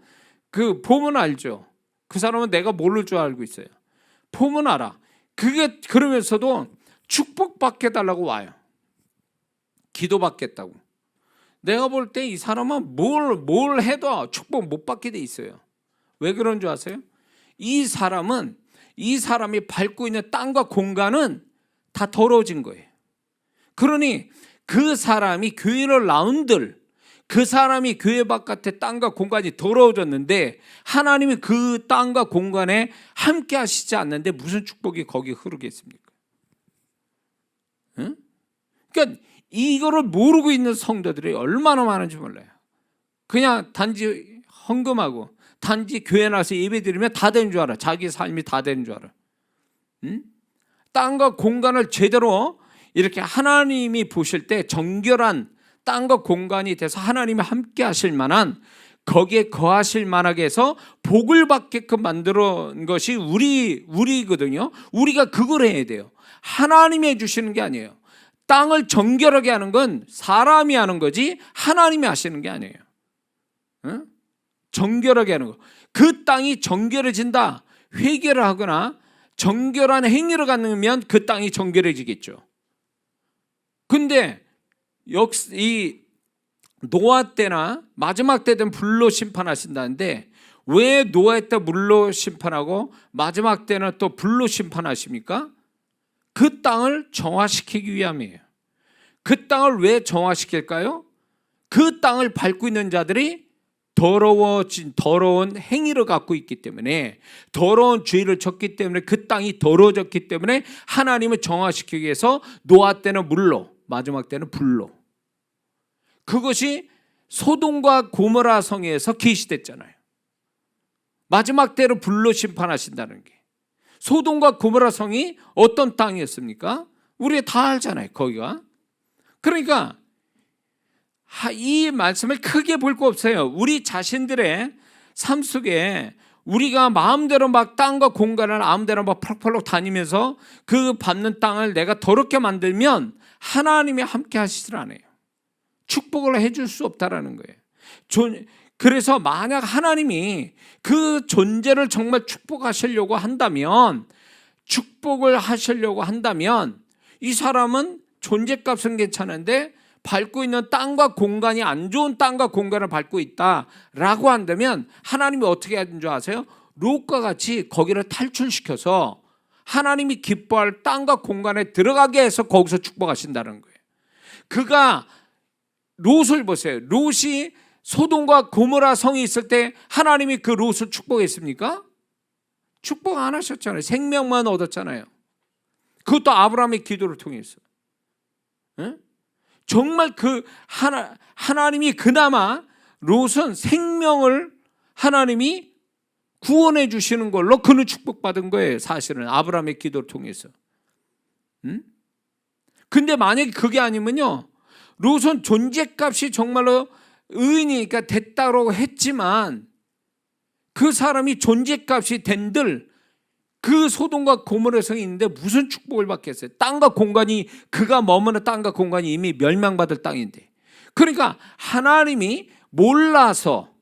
그 보면 알죠. 그 사람은 내가 모를 줄 알고 있어요. 보면 알아. 그게 그러면서도 축복받게 달라고 와요. 기도받겠다고. 내가 볼 때 이 사람은 뭘 해도 축복 못 받게 돼 있어요. 왜 그런 줄 아세요? 이 사람이 밟고 있는 땅과 공간은 다 더러워진 거예요. 그러니 그 사람이 교회를 나온들, 그 사람이 교회 바깥의 땅과 공간이 더러워졌는데 하나님이 그 땅과 공간에 함께 하시지 않는데 무슨 축복이 거기 흐르겠습니까? 응? 그러니까 이거를 모르고 있는 성도들이 얼마나 많은지 몰라요. 그냥 단지 헌금하고 단지 교회 나서 예배 드리면 다 되는 줄 알아. 자기 삶이 다 되는 줄 알아. 응? 땅과 공간을 제대로 이렇게 하나님이 보실 때 정결한 땅과 공간이 돼서 하나님이 함께 하실 만한, 거기에 거하실 만하게 해서 복을 받게끔 만들어낸 것이 우리거든요. 우리가 그걸 해야 돼요. 하나님이 해주시는 게 아니에요. 땅을 정결하게 하는 건 사람이 하는 거지 하나님이 하시는 게 아니에요. 응? 정결하게 하는 거. 그 땅이 정결해진다, 회개를 하거나 정결한 행위를 갖으면 그 땅이 정결해지겠죠. 근데 이 노아 때나 마지막 때든 불로 심판하신다는데 왜 노아 때 물로 심판하고 마지막 때는 또 불로 심판하십니까? 그 땅을 정화시키기 위함이에요. 그 땅을 왜 정화시킬까요? 그 땅을 밟고 있는 자들이 더러운 행위를 갖고 있기 때문에, 더러운 죄를 졌기 때문에, 그 땅이 더러워졌기 때문에 하나님을 정화시키기 위해서 노아 때는 물로, 마지막 때는 불로. 그것이 소돔과 고모라 성에서 계시됐잖아요. 마지막 때로 불로 심판하신다는 게. 소돔과 고모라 성이 어떤 땅이었습니까? 우리 다 알잖아요, 거기가. 그러니까 이 말씀을 크게 볼 거 없어요. 우리 자신들의 삶 속에 우리가 마음대로 막 땅과 공간을 마음대로 막 펄럭펄럭 다니면서 그 받는 땅을 내가 더럽게 만들면 하나님이 함께 하시질 않아요. 축복을 해줄 수 없다라는 거예요. 그래서 만약 하나님이 그 존재를 정말 축복을 하시려고 한다면 이 사람은 존재값은 괜찮은데 밟고 있는 땅과 공간이 안 좋은 땅과 공간을 밟고 있다라고 한다면 하나님이 어떻게 하는 줄 아세요? 롯과 같이 거기를 탈출시켜서 하나님이 기뻐할 땅과 공간에 들어가게 해서 거기서 축복하신다는 거예요. 그가 롯을 보세요. 롯이 소돔과 고모라 성이 있을 때 하나님이 그 롯을 축복했습니까? 축복 안 하셨잖아요. 생명만 얻었잖아요. 그것도 아브라함의 기도를 통해서. 네? 정말 하나님이 그나마 롯은 생명을 하나님이 구원해 주시는 걸로 그는 축복받은 거예요. 사실은 아브라함의 기도를 통해서. 근데 만약에 그게 아니면요, 롯은 존재값이 정말로 의인이니까 됐다고 했지만 그 사람이 존재값이 된들 그 소돔과 고모라 성이 있는데 무슨 축복을 받겠어요? 땅과 공간이, 그가 머무는 땅과 공간이 이미 멸망받을 땅인데. 그러니까 하나님이 몰라서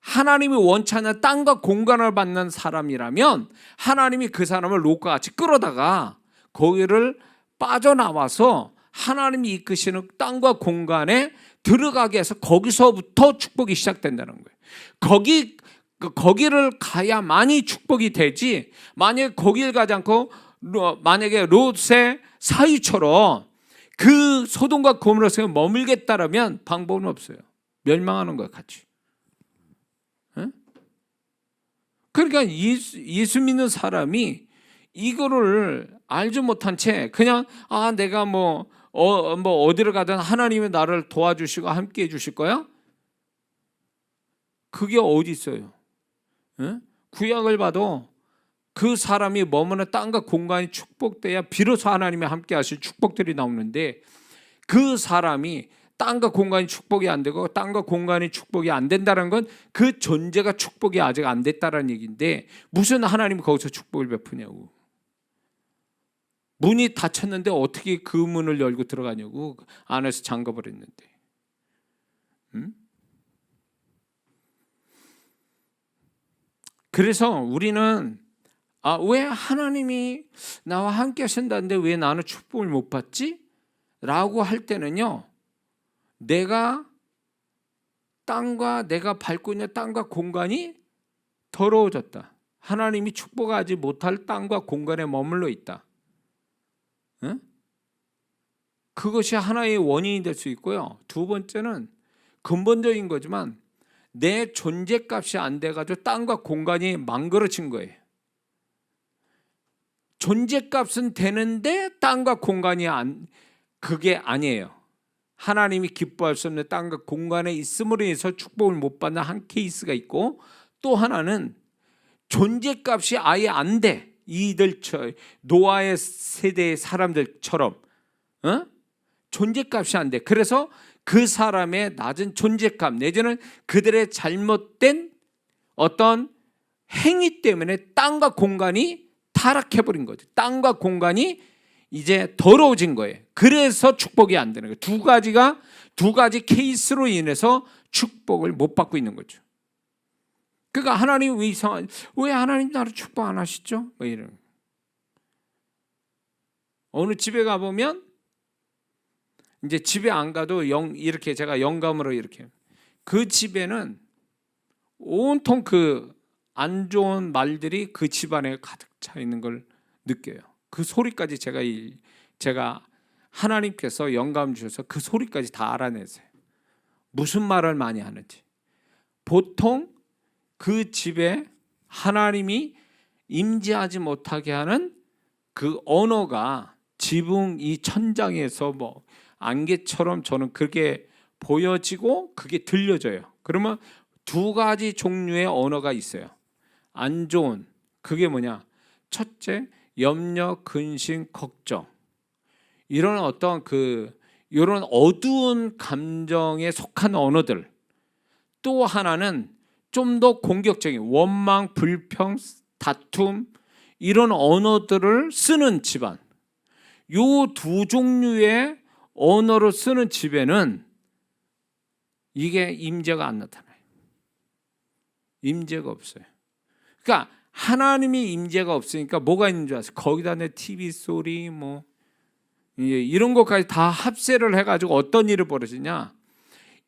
하나님이 원치 않는 땅과 공간을 받는 사람이라면 하나님이 그 사람을 롯과 같이 끌어다가 거기를 빠져나와서 하나님이 이끄시는 땅과 공간에 들어가게 해서 거기서부터 축복이 시작된다는 거예요. 거기를 가야만이 축복이 되지, 만약에 거기를 가지 않고 만약에 롯의 사위처럼 그 소돔과 고모라 성에 머물겠다라면 방법은 없어요. 멸망하는 거야 같이. 그러니까 예수 믿는 사람이 이거를 알지 못한 채 그냥 내가 어디를 가든 하나님이 나를 도와주시고 함께 해주실 거야? 그게 어디 있어요? 예? 구약을 봐도 그 사람이 머무는 땅과 공간이 축복돼야 비로소 하나님이 함께 하실 축복들이 나오는데, 그 사람이 땅과 공간이 축복이 안 되고 땅과 공간이 축복이 안 된다는 건 그 존재가 축복이 아직 안 됐다는 얘기인데, 무슨 하나님이 거기서 축복을 베푸냐고. 문이 닫혔는데 어떻게 그 문을 열고 들어가냐고. 안에서 잠가버렸는데. 그래서 우리는 왜 하나님이 나와 함께 하신다는데 왜 나는 축복을 못 받지? 라고 할 때는요, 내가 내가 밟고 있는 땅과 공간이 더러워졌다. 하나님이 축복하지 못할 땅과 공간에 머물러 있다. 응? 그것이 하나의 원인이 될 수 있고요. 두 번째는 근본적인 거지만 내 존재값이 안 돼가지고 땅과 공간이 망가져진 거예요. 존재값은 되는데 땅과 공간이 그게 아니에요. 하나님이 기뻐할 수 없는 땅과 공간에 있음으로 인해서 축복을 못 받는 한 케이스가 있고, 또 하나는 존재값이 아예 안 돼. 노아의 세대의 사람들처럼 존재값이 안 돼. 그래서 그 사람의 낮은 존재감 내지는 그들의 잘못된 어떤 행위 때문에 땅과 공간이 타락해버린 거죠. 땅과 공간이 이제 더러워진 거예요. 그래서 축복이 안 되는 거예요. 두 가지 케이스로 인해서 축복을 못 받고 있는 거죠. 그러니까 하나님 왜 하나님 나를 축복 안 하시죠? 뭐 이런. 어느 집에 가보면 이제 집에 안 가도 이렇게 제가 영감으로 이렇게 그 집에는 온통 그 안 좋은 말들이 그 집안에 가득 차 있는 걸 느껴요. 그 소리까지 제가 하나님께서 영감 주셔서 그 소리까지 다 알아내세요. 무슨 말을 많이 하는지. 보통 그 집에 하나님이 임재하지 못하게 하는 그 언어가 지붕 이 천장에서 뭐 안개처럼 저는 그게 보여지고 그게 들려져요. 그러면 두 가지 종류의 언어가 있어요. 안 좋은, 그게 뭐냐? 첫째, 염려, 근심, 걱정. 이런 어떤 이런 어두운 감정에 속한 언어들. 또 하나는 좀 더 공격적인 원망, 불평, 다툼 이런 언어들을 쓰는 집안. 요 두 종류의 언어로 쓰는 집에는 이게 임재가 안 나타나요. 임재가 없어요. 그러니까 하나님이 임재가 없으니까 뭐가 있는 줄 아세요? 거기다 내 TV 소리 뭐 이런 것까지 다 합세를 해가지고 어떤 일을 벌어지냐?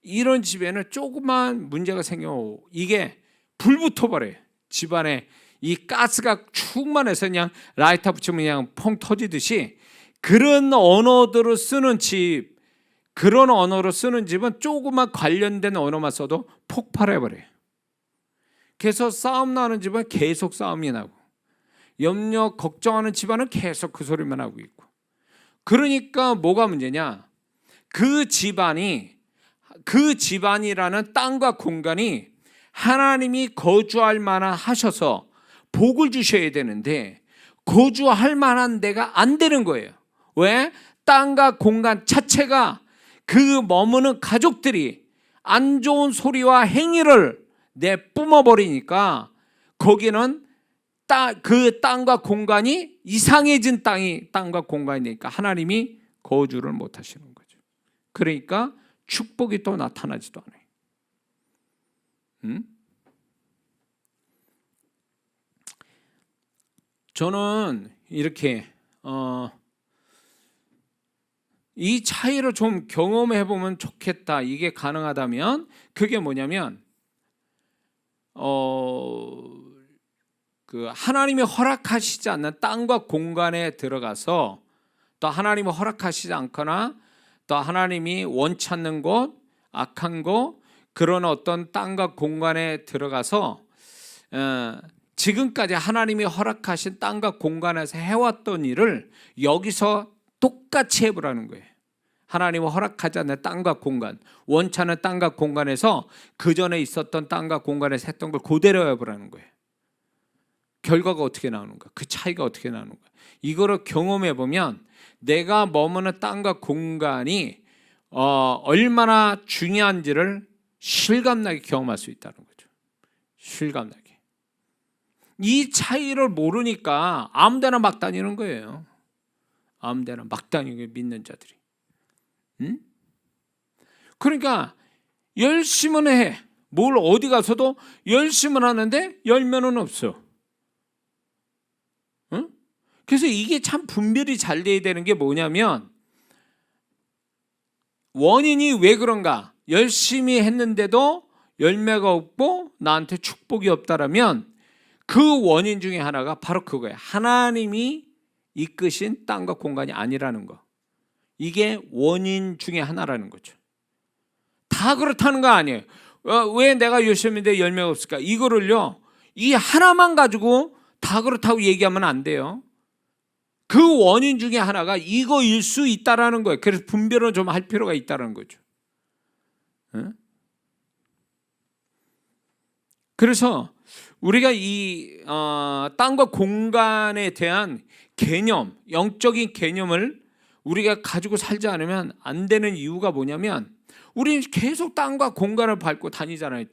이런 집에는 조그만 문제가 생겨 이게 불 붙어버려요. 집안에 이 가스가 충만해서 그냥 라이터 붙이면 그냥 펑 터지듯이 그런 언어들을 쓰는 집, 그런 언어로 쓰는 집은 조그만 관련된 언어만 써도 폭발해버려요. 그래서 싸움 나는 집은 계속 싸움이 나고, 염려, 걱정하는 집안은 계속 그 소리만 하고 있고. 그러니까 뭐가 문제냐? 그 집안이라는 땅과 공간이 하나님이 거주할 만한 하셔서 복을 주셔야 되는데 거주할 만한 데가 안 되는 거예요. 왜? 땅과 공간 자체가 그 머무는 가족들이 안 좋은 소리와 행위를 내뿜어 버리니까 거기는 그 땅과 공간이 이상해진 땅과 공간이 되니까 하나님이 거주를 못 하시는 거죠. 그러니까 축복이 또 나타나지도 않아요. 저는 이렇게 이 차이를 좀 경험해 보면 좋겠다. 이게 가능하다면 그게 뭐냐면 그 하나님이 허락하시지 않는 땅과 공간에 들어가서 또 하나님이 허락하시지 않거나 또 하나님이 원치 않는 곳, 악한 곳 그런 어떤 땅과 공간에 들어가서 지금까지 하나님이 허락하신 땅과 공간에서 해왔던 일을 여기서 똑같이 해보라는 거예요. 하나님은 허락하지 않는 땅과 공간, 원치 않은 땅과 공간에서 그 전에 있었던 땅과 공간에서 했던 걸 그대로 해보라는 거예요. 결과가 어떻게 나오는가? 그 차이가 어떻게 나오는가? 이거를 경험해 보면 내가 머무는 땅과 공간이 얼마나 중요한지를 실감나게 경험할 수 있다는 거죠. 실감나게. 이 차이를 모르니까 아무데나 막 다니는 거예요. 아무데나 막 다니고 믿는 자들이. 응? 그러니까 열심은 해. 뭘 어디 가서도 열심은 하는데 열매는 없어. 응? 그래서 이게 참 분별이 잘 돼야 되는 게 뭐냐면 원인이 왜 그런가? 열심히 했는데도 열매가 없고 나한테 축복이 없다라면 그 원인 중에 하나가 바로 그거예요. 하나님이 이끄신 땅과 공간이 아니라는 거. 이게 원인 중에 하나라는 거죠. 다 그렇다는 거 아니에요. 왜 내가 열심히 했는데 열매가 없을까? 이거를요, 이 하나만 가지고 다 그렇다고 얘기하면 안 돼요. 그 원인 중에 하나가 이거일 수 있다라는 거예요. 그래서 분별을 좀 할 필요가 있다는 거죠. 그래서 우리가 이 땅과 공간에 대한 개념, 영적인 개념을 우리가 가지고 살지 않으면 안 되는 이유가 뭐냐면 우리는 계속 땅과 공간을 밟고 다니잖아요.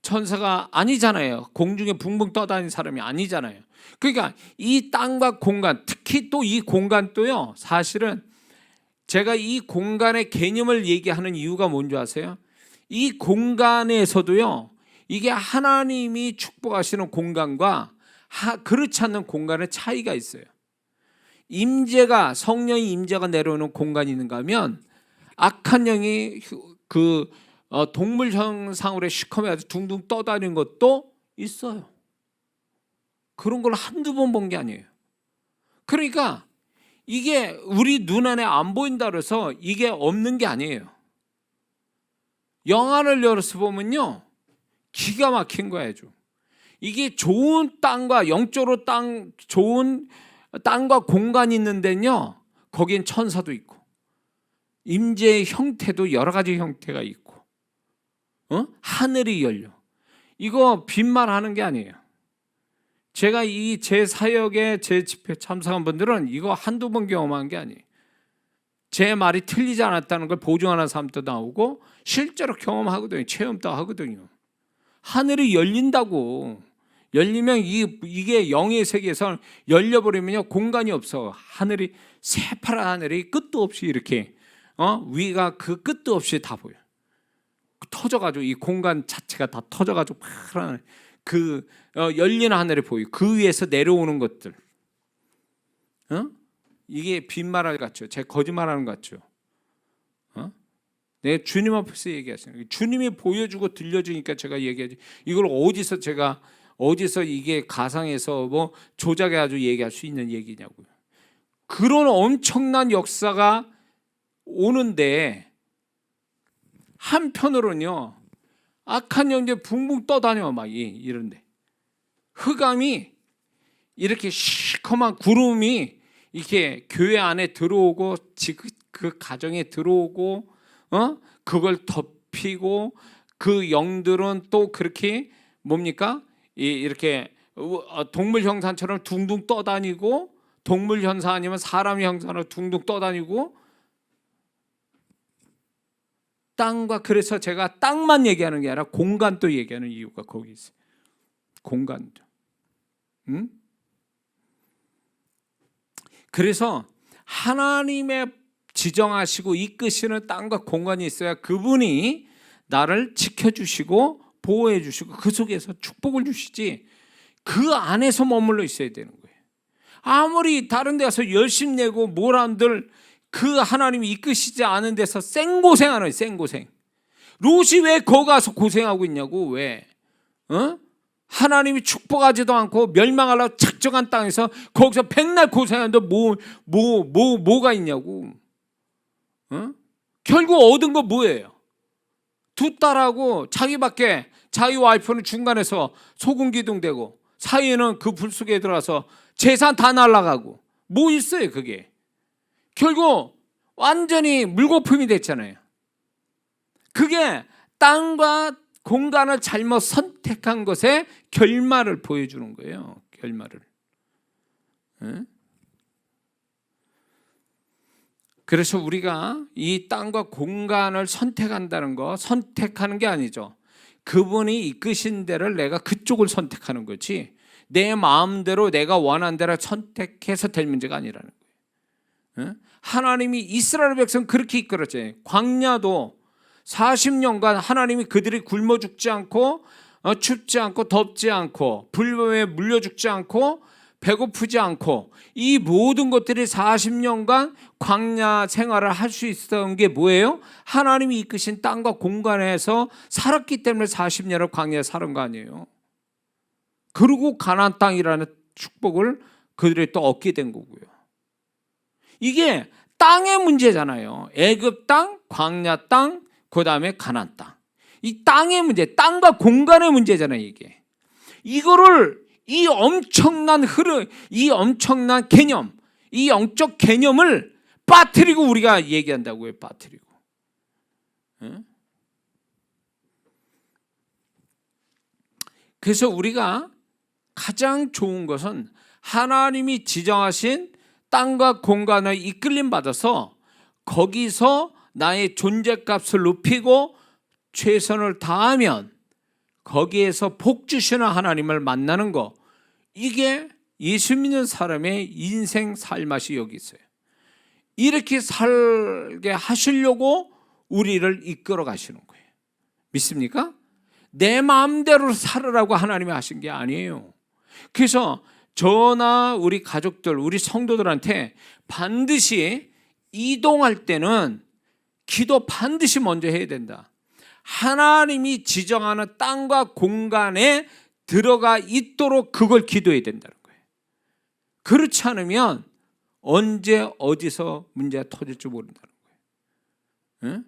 천사가 아니잖아요. 공중에 붕붕 떠다니는 사람이 아니잖아요. 그러니까 이 땅과 공간, 특히 또 이 공간도요, 사실은 제가 이 공간의 개념을 얘기하는 이유가 뭔지 아세요? 이 공간에서도요, 이게 하나님이 축복하시는 공간과 그렇지 않는 공간의 차이가 있어요. 임재가, 성령의 임재가 내려오는 공간이 있는가 하면 악한 영이 동물 형상으로 시커매가지고 둥둥 떠다니는 것도 있어요. 그런 걸 한두 번 본 게 아니에요. 그러니까 이게 우리 눈안에 안 보인다 그래서 이게 없는 게 아니에요. 영안을 열어서 보면요, 기가 막힌 거예요. 이게 좋은 땅과 영적으로 좋은 땅과 공간이 있는 데는요, 거긴 천사도 있고 임재의 형태도 여러 가지 형태가 있고 하늘이 열려. 이거 빈말하는 게 아니에요. 제가 이 제 사역에 제 집회 참석한 분들은 이거 한두 번 경험한 게 아니에요. 제 말이 틀리지 않았다는 걸 보증하는 사람도 나오고 실제로 경험하거든요. 체험도 하거든요. 하늘이 열린다고. 열리면 이게 영의 세계에서 열려버리면요, 공간이 없어. 하늘이, 새파란 하늘이 끝도 없이 이렇게 위가 그 끝도 없이 다 보여. 터져가지고 이 공간 자체가 다 터져가지고 파란 열린 하늘이 보이고 그 위에서 내려오는 것들. 이게 빈말 같죠. 제 거짓말하는 것 같죠. 내 주님 앞에서 얘기하시는, 주님이 보여주고 들려주니까 제가 얘기하지. 이걸 어디서 이게 가상에서 뭐 조작해가지고 얘기할 수 있는 얘기냐고요. 그런 엄청난 역사가 오는데 한편으로는요, 악한 영들 붕붕 떠다녀 막 이런데 흑암이 이렇게 시커먼 구름이 이렇게 교회 안에 들어오고 그 가정에 들어오고 그걸 덮이고 그 영들은 또 그렇게 뭡니까? 이렇게 동물 형상처럼 둥둥 떠다니고 동물 형상 아니면 사람 형상으로 둥둥 떠다니고 땅과, 그래서 제가 땅만 얘기하는 게 아니라 공간도 얘기하는 이유가 거기 있어요. 공간도. 그래서 하나님의 지정하시고 이끄시는 땅과 공간이 있어야 그분이 나를 지켜주시고 보호해주시고 그 속에서 축복을 주시지, 그 안에서 머물러 있어야 되는 거예요. 아무리 다른 데 가서 열심히 내고 뭘 한들 그 하나님이 이끄시지 않은 데서 생고생하는 거예요. 생고생. 롯이 왜 거기 가서 고생하고 있냐고. 왜? 하나님이 축복하지도 않고 멸망하려고 작정한 땅에서 거기서 백날 고생하는데 뭐가 있냐고. 결국 얻은 거 뭐예요? 두 딸하고 자기밖에, 자기 와이프는 중간에서 소금 기둥되고 사위는 그 불 속에 들어가서 재산 다 날아가고 뭐 있어요 그게. 결국 완전히 물거품이 됐잖아요. 그게 땅과 공간을 잘못 선택한 것의 결말을 보여주는 거예요. 결말을. 그래서 우리가 이 땅과 공간을 선택한다는 거, 선택하는 게 아니죠. 그분이 이끄신 데를 내가 그쪽을 선택하는 거지, 내 마음대로 내가 원하는 대로 선택해서 될 문제가 아니라는 거예요. 하나님이 이스라엘 백성 그렇게 이끌었잖아요. 광야도 40년간 하나님이 그들이 굶어 죽지 않고 춥지 않고 덥지 않고 불뱀에 물려 죽지 않고 배고프지 않고, 이 모든 것들이 40년간 광야 생활을 할 수 있었던 게 뭐예요? 하나님이 이끄신 땅과 공간에서 살았기 때문에 40년을 광야에 살은 거 아니에요. 그리고 가나안 땅이라는 축복을 그들이 또 얻게 된 거고요. 이게 땅의 문제잖아요. 애굽 땅, 광야 땅, 그 다음에 가나안 땅. 이 땅의 문제, 땅과 공간의 문제잖아요. 이게 이거를, 이 엄청난 흐름, 이 엄청난 개념, 이 영적 개념을 빠뜨리고 우리가 얘기한다고요. 빠뜨리고. 그래서 우리가 가장 좋은 것은 하나님이 지정하신 땅과 공간을 이끌림 받아서 거기서 나의 존재값을 높이고 최선을 다하면 거기에서 복 주시는 하나님을 만나는 거, 이게 예수 믿는 사람의 인생 삶맛이 여기 있어요. 이렇게 살게 하시려고 우리를 이끌어 가시는 거예요. 믿습니까? 내 마음대로 살으라고 하나님이 하신 게 아니에요. 그래서 저나 우리 가족들, 우리 성도들한테 반드시 이동할 때는 기도 반드시 먼저 해야 된다. 하나님이 지정하는 땅과 공간에 들어가 있도록 그걸 기도해야 된다는 거예요. 그렇지 않으면 언제 어디서 문제가 터질지 모른다는 거예요.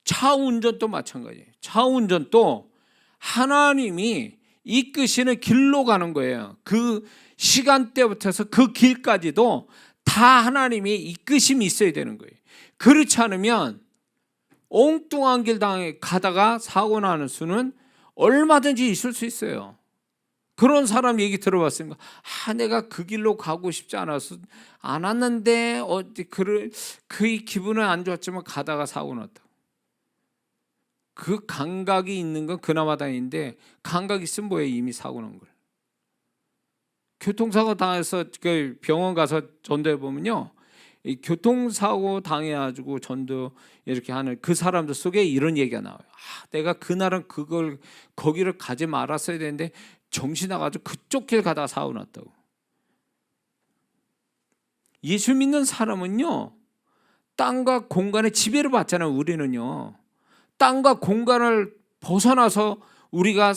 차 운전도 마찬가지예요. 차 운전도 하나님이 이끄시는 길로 가는 거예요. 그 시간대부터서 그 길까지도 다 하나님이 이끄심이 있어야 되는 거예요. 그렇지 않으면 엉뚱한 길 가다가 사고 나는 수는 얼마든지 있을 수 있어요. 그런 사람 얘기 들어봤습니까? 내가 그 길로 가고 싶지 않았는데 그 기분은 안 좋았지만 가다가 사고 났다. 그 감각이 있는 건 그나마 다행인데, 감각 있으면 뭐예요? 이미 사고 난 걸. 교통사고 당해서 병원 가서 전도해 보면요, 이 교통사고 당해가지고 전도 이렇게 하는 그 사람들 속에 이런 얘기가 나와요. 내가 그날은 거기를 가지 말았어야 되는데 정신 나가지고 그쪽 길 가다가 사고 났다고. 예수 믿는 사람은요, 땅과 공간의 지배를 받잖아요. 우리는요, 땅과 공간을 벗어나서 우리가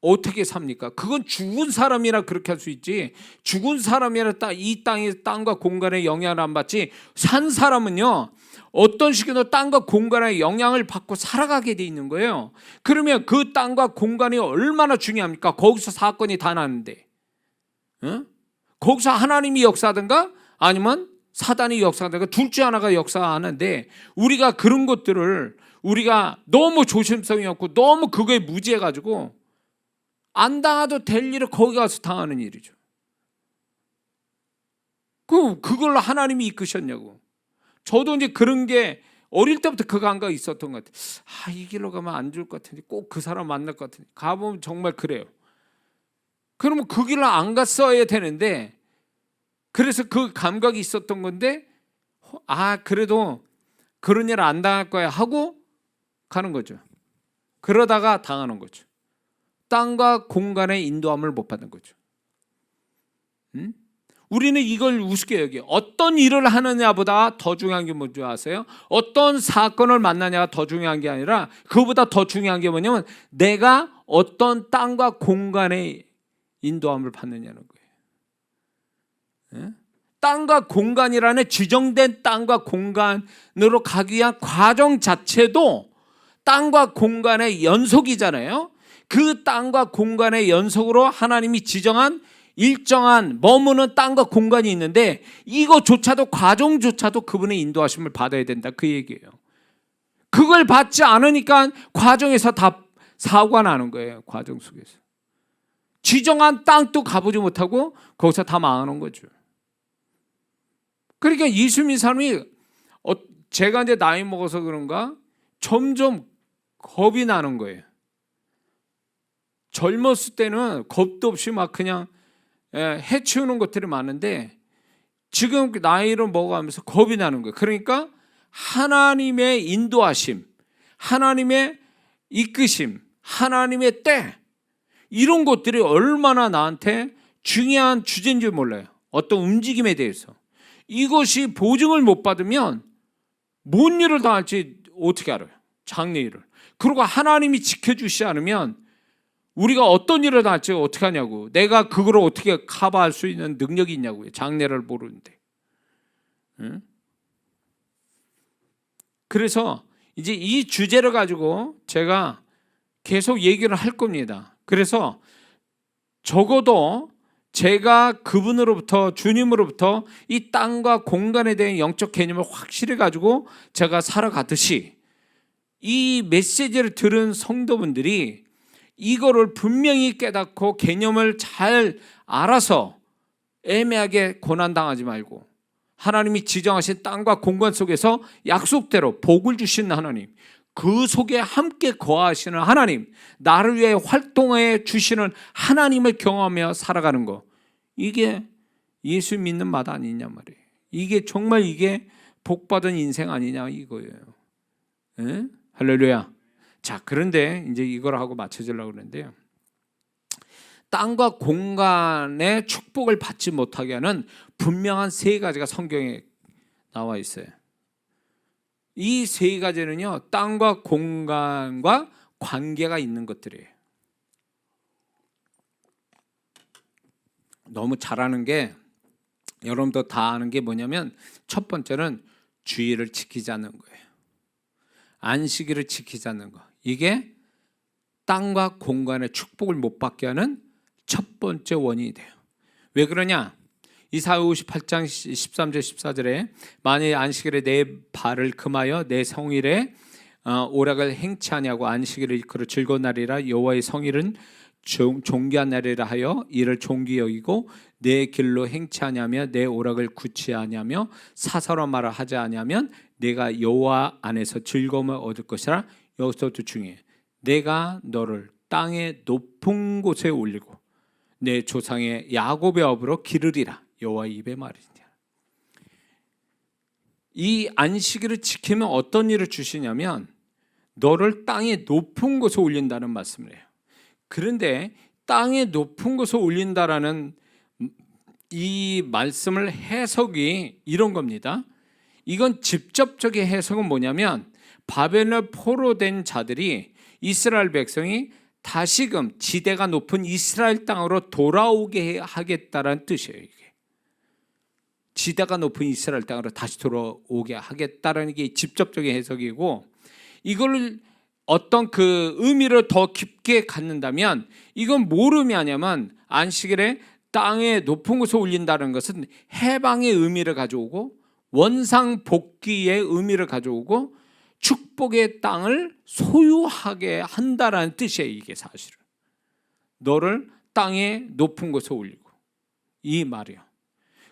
어떻게 삽니까? 그건 죽은 사람이라 그렇게 할 수 있지, 죽은 사람이라 이 땅과 공간에 영향을 안 받지, 산 사람은요 어떤 식으로 땅과 공간에 영향을 받고 살아가게 돼 있는 거예요. 그러면 그 땅과 공간이 얼마나 중요합니까? 거기서 사건이 다 나는데, 거기서 하나님이 역사하든가 아니면 사단이 역사하든가 둘 중 하나가 역사하는데, 우리가 그런 것들을 우리가 너무 조심성이 없고 너무 그거에 무지해가지고 안 당해도 될 일을 거기 가서 당하는 일이죠. 그걸로 하나님이 이끄셨냐고. 저도 이제 그런 게 어릴 때부터 그 감각이 있었던 것 같아요. 이 길로 가면 안 좋을 것 같은데, 꼭 그 사람 만날 것 같은데, 가보면 정말 그래요. 그러면 그 길로 안 갔어야 되는데, 그래서 그 감각이 있었던 건데, 그래도 그런 일 안 당할 거야 하고 가는 거죠. 그러다가 당하는 거죠. 땅과 공간의 인도함을 못 받는 거죠. 우리는 이걸 우습게 여겨요. 어떤 일을 하느냐보다 더 중요한 게 뭔지 아세요? 어떤 사건을 만나냐가 더 중요한 게 아니라, 그보다 더 중요한 게 뭐냐면 내가 어떤 땅과 공간의 인도함을 받느냐는 거예요. 땅과 공간이라는 지정된 땅과 공간으로 가기 위한 과정 자체도 땅과 공간의 연속이잖아요. 그 땅과 공간의 연속으로 하나님이 지정한 일정한 머무는 땅과 공간이 있는데 이거조차도 과정조차도 그분의 인도하심을 받아야 된다 그 얘기예요. 그걸 받지 않으니까 과정에서 다 사고가 나는 거예요. 과정 속에서 지정한 땅도 가보지 못하고 거기서 다 망하는 거죠. 그러니까 예수님 사람이 제가 이제 나이 먹어서 그런가 점점 겁이 나는 거예요. 젊었을 때는 겁도 없이 막 그냥 해치우는 것들이 많은데 지금 나이를 먹어가면서 겁이 나는 거예요. 그러니까 하나님의 인도하심, 하나님의 이끄심, 하나님의 때 이런 것들이 얼마나 나한테 중요한 주제인지 몰라요. 어떤 움직임에 대해서 이것이 보증을 못 받으면 뭔 일을 당할지 어떻게 알아요? 장래일을. 그리고 하나님이 지켜주시지 않으면 우리가 어떤 일을 당할지 어떻게 하냐고. 내가 그걸 어떻게 커버할 수 있는 능력이 있냐고요. 장래를 모르는데. 응? 그래서 이제 이 주제를 가지고 제가 계속 얘기를 할 겁니다. 그래서 적어도 제가 그분으로부터 주님으로부터 이 땅과 공간에 대한 영적 개념을 확실히 가지고 제가 살아가듯이 이 메시지를 들은 성도분들이 이거를 분명히 깨닫고 개념을 잘 알아서 애매하게 고난당하지 말고 하나님이 지정하신 땅과 공간 속에서 약속대로 복을 주시는 하나님, 그 속에 함께 거하시는 하나님, 나를 위해 활동해 주시는 하나님을 경험하며 살아가는 거, 이게 예수 믿는 맛 아니냐 말이에요. 이게 정말 이게 복받은 인생 아니냐 이거예요. 에? 할렐루야. 자, 그런데 이제 이걸 하고 맞춰주려고 그러는데요. 땅과 공간의 축복을 받지 못하게 하는 분명한 세 가지가 성경에 나와 있어요. 이 세 가지는요, 땅과 공간과 관계가 있는 것들이에요. 너무 잘하는 게 여러분도 다 아는 게 뭐냐면 첫 번째는 주의를 지키지 않는 거예요. 안식일을 지키지 않는 거. 이게 땅과 공간의 축복을 못 받게 하는 첫 번째 원인이 돼요. 왜 그러냐? 이사야 58장 13절 14절에 만일 안식일에 내 발을 금하여 내 성일에 오락을 행치 아니하고 안식일을 일컬어 즐거운 날이라 여호와의 성일은 존귀한 날이라 하여 이를 존귀 여기고 내 길로 행치 아니하며 내 오락을 굳지 아니하며 사사로운 말을 하지 아니하면 내가 여호와 안에서 즐거움을 얻을 것이라. 여기서부터 중요해. 내가 너를 땅의 높은 곳에 올리고 내 조상의 야곱의 업으로 기르리라. 여호와의 입의 말이냐. 이 안식일을 지키면 어떤 일을 주시냐면 너를 땅의 높은 곳에 올린다는 말씀을 해요. 그런데 땅의 높은 곳에 올린다라는 이 말씀을 해석이 이런 겁니다. 이건 직접적인 해석은 뭐냐면 바벨론 포로된 자들이 이스라엘 백성이 다시금 지대가 높은 이스라엘 땅으로 돌아오게 하겠다라는 뜻이에요. 이게 지대가 높은 이스라엘 땅으로 다시 돌아오게 하겠다라는 게 직접적인 해석이고, 이걸 어떤 그 의미를 더 깊게 갖는다면 이건 뭘 의미하냐면 안식일에 땅에 높은 곳에 올린다는 것은 해방의 의미를 가져오고 원상 복귀의 의미를 가져오고 축복의 땅을 소유하게 한다라는 뜻이에요. 이게 사실은 너를 땅에 높은 곳에 올리고 이 말이에요.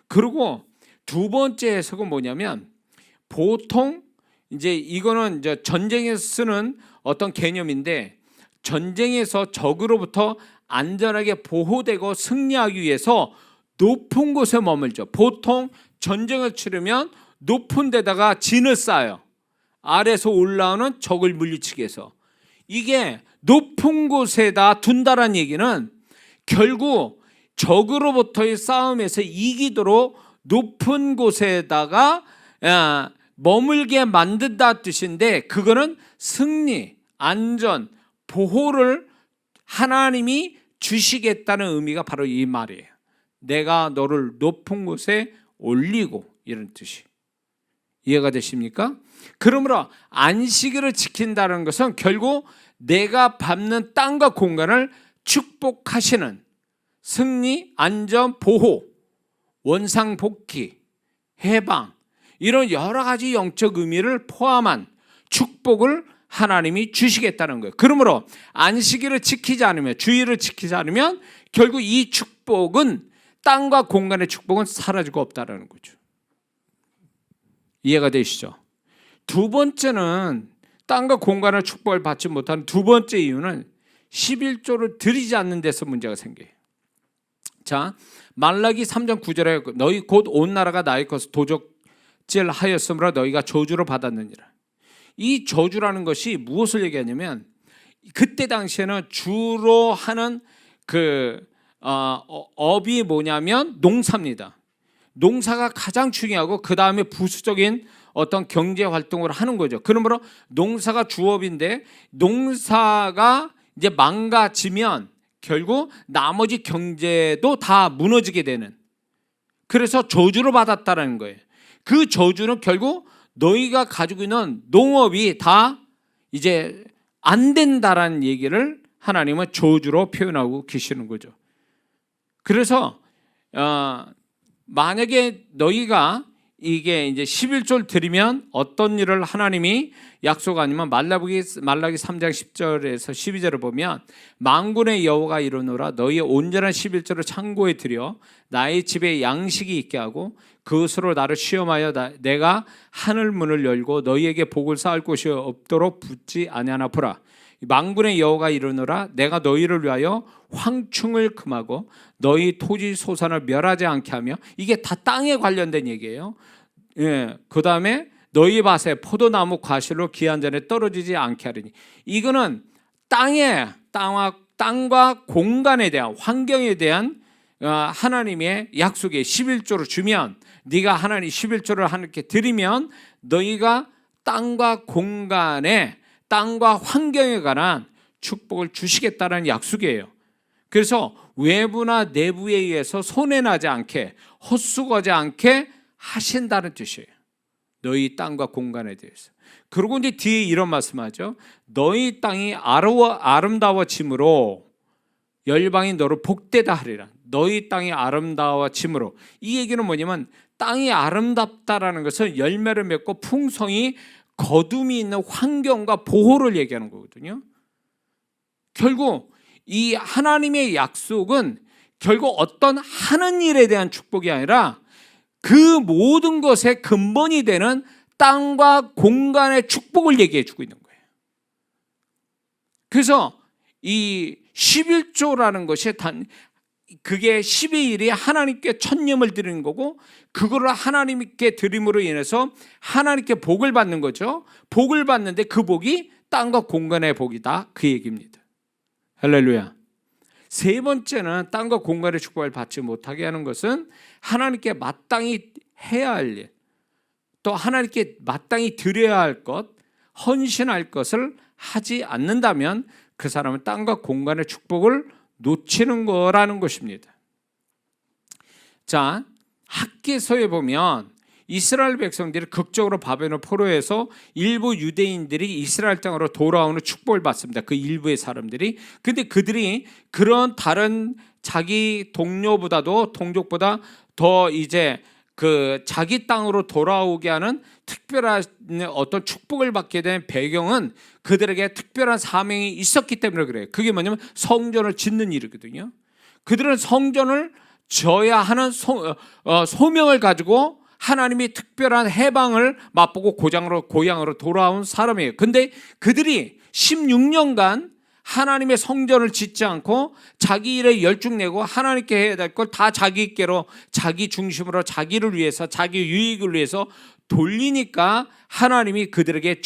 그리고 두 번째 해석은 뭐냐면 보통 이제 이거는 이제 전쟁에서 쓰는 어떤 개념인데 전쟁에서 적으로부터 안전하게 보호되고 승리하기 위해서 높은 곳에 머물죠. 보통 전쟁을 치르면 높은 데다가 진을 쌓아요. 아래에서 올라오는 적을 물리치기 위해서. 이게 높은 곳에다 둔다라는 얘기는 결국 적으로부터의 싸움에서 이기도록 높은 곳에다가 머물게 만든다 뜻인데, 그거는 승리, 안전, 보호를 하나님이 주시겠다는 의미가 바로 이 말이에요. 내가 너를 높은 곳에 올리고, 이런 뜻이. 이해가 되십니까? 그러므로 안식일을 지킨다는 것은 결국 내가 밟는 땅과 공간을 축복하시는, 승리, 안전, 보호, 원상복귀, 해방, 이런 여러 가지 영적 의미를 포함한 축복을 하나님이 주시겠다는 거예요. 그러므로 안식일을 지키지 않으면, 주일을 지키지 않으면 결국 이 축복은, 땅과 공간의 축복은 사라지고 없다는 거죠. 이해가 되시죠? 두 번째는, 땅과 공간의 축복을 받지 못하는 두 번째 이유는 11조를 드리지 않는 데서 문제가 생겨요. 자, 말라기 3장 9절에 너희 곧 온 나라가 나의 것을 도적질 하였으므로 너희가 저주를 받았느니라. 이 저주라는 것이 무엇을 얘기하냐면, 그때 당시에는 주로 하는 업이 뭐냐면 농사입니다. 농사가 가장 중요하고 그 다음에 부수적인 어떤 경제 활동을 하는 거죠. 그러므로 농사가 주업인데, 농사가 이제 망가지면 결국 나머지 경제도 다 무너지게 되는, 그래서 저주를 받았다는 거예요. 그 저주는 결국 너희가 가지고 있는 농업이 다 이제 안 된다라는 얘기를 하나님은 저주로 표현하고 계시는 거죠. 그래서 만약에 너희가 이게 이제 11조를 드리면 어떤 일을 하나님이 약속 아니면 말라기 3장 10절에서 12절을 보면, 만군의 여호와가 이르노라 너희의 온전한 11조를 창고에 들여 나의 집에 양식이 있게 하고 그것으로 나를 시험하여 내가 하늘 문을 열고 너희에게 복을 쌓을 곳이 없도록 붙지 아니하나 보라. 만군의 여호와가 이르노라 내가 너희를 위하여 황충을 금하고 너희 토지 소산을 멸하지 않게 하며, 이게 다 땅에 관련된 얘기예요. 예, 그 다음에 너희 밭에 포도나무 과실로 기한 전에 떨어지지 않게 하리니, 이거는 땅과 공간에 대한, 환경에 대한 하나님의 약속에 11조를 주면, 네가 하나님 11조를 하나님께 드리면 너희가 땅과 공간에, 땅과 환경에 관한 축복을 주시겠다는 약속이에요. 그래서 외부나 내부에 의해서 손해나지 않게, 헛수고하지 않게 하신다는 뜻이에요. 너희 땅과 공간에 대해서. 그리고 이제 뒤에 이런 말씀하죠. 너희 땅이 아름다워짐으로 열방이 너를 복되다 하리라. 너희 땅이 아름다워짐으로. 이 얘기는 뭐냐면, 땅이 아름답다라는 것은 열매를 맺고 풍성이 거둠이 있는 환경과 보호를 얘기하는 거거든요. 결국 이 하나님의 약속은 결국 어떤 하는 일에 대한 축복이 아니라 그 모든 것의 근본이 되는 땅과 공간의 축복을 얘기해 주고 있는 거예요. 그래서 이 11조라는 것이 그게 12일이 하나님께 천념을 드리는 거고, 그거를 하나님께 드림으로 인해서 하나님께 복을 받는 거죠. 복을 받는데 그 복이 땅과 공간의 복이다, 그 얘기입니다. 할렐루야. 세 번째는 땅과 공간의 축복을 받지 못하게 하는 것은 하나님께 마땅히 해야 할 일, 또 하나님께 마땅히 드려야 할 것, 헌신할 것을 하지 않는다면 그 사람은 땅과 공간의 축복을 놓치는 거라는 것입니다. 자, 학개서에 보면 이스라엘 백성들이 극적으로 바벨론 포로에서 일부 유대인들이 이스라엘 땅으로 돌아오는 축복을 받습니다. 그 일부의 사람들이. 근데 그들이 그런 다른 자기 동족보다 더 이제 그 자기 땅으로 돌아오게 하는 특별한 어떤 축복을 받게 된 배경은 그들에게 특별한 사명이 있었기 때문에 그래요. 그게 뭐냐면 성전을 짓는 일이거든요. 그들은 성전을 져야 하는 소명을 가지고 하나님이 특별한 해방을 맛보고 고향으로 돌아온 사람이에요. 근데 그들이 16년간 하나님의 성전을 짓지 않고 자기 일에 열중내고 하나님께 해야 될 걸 다 자기께로, 자기 중심으로, 자기를 위해서, 자기 유익을 위해서 돌리니까 하나님이 그들에게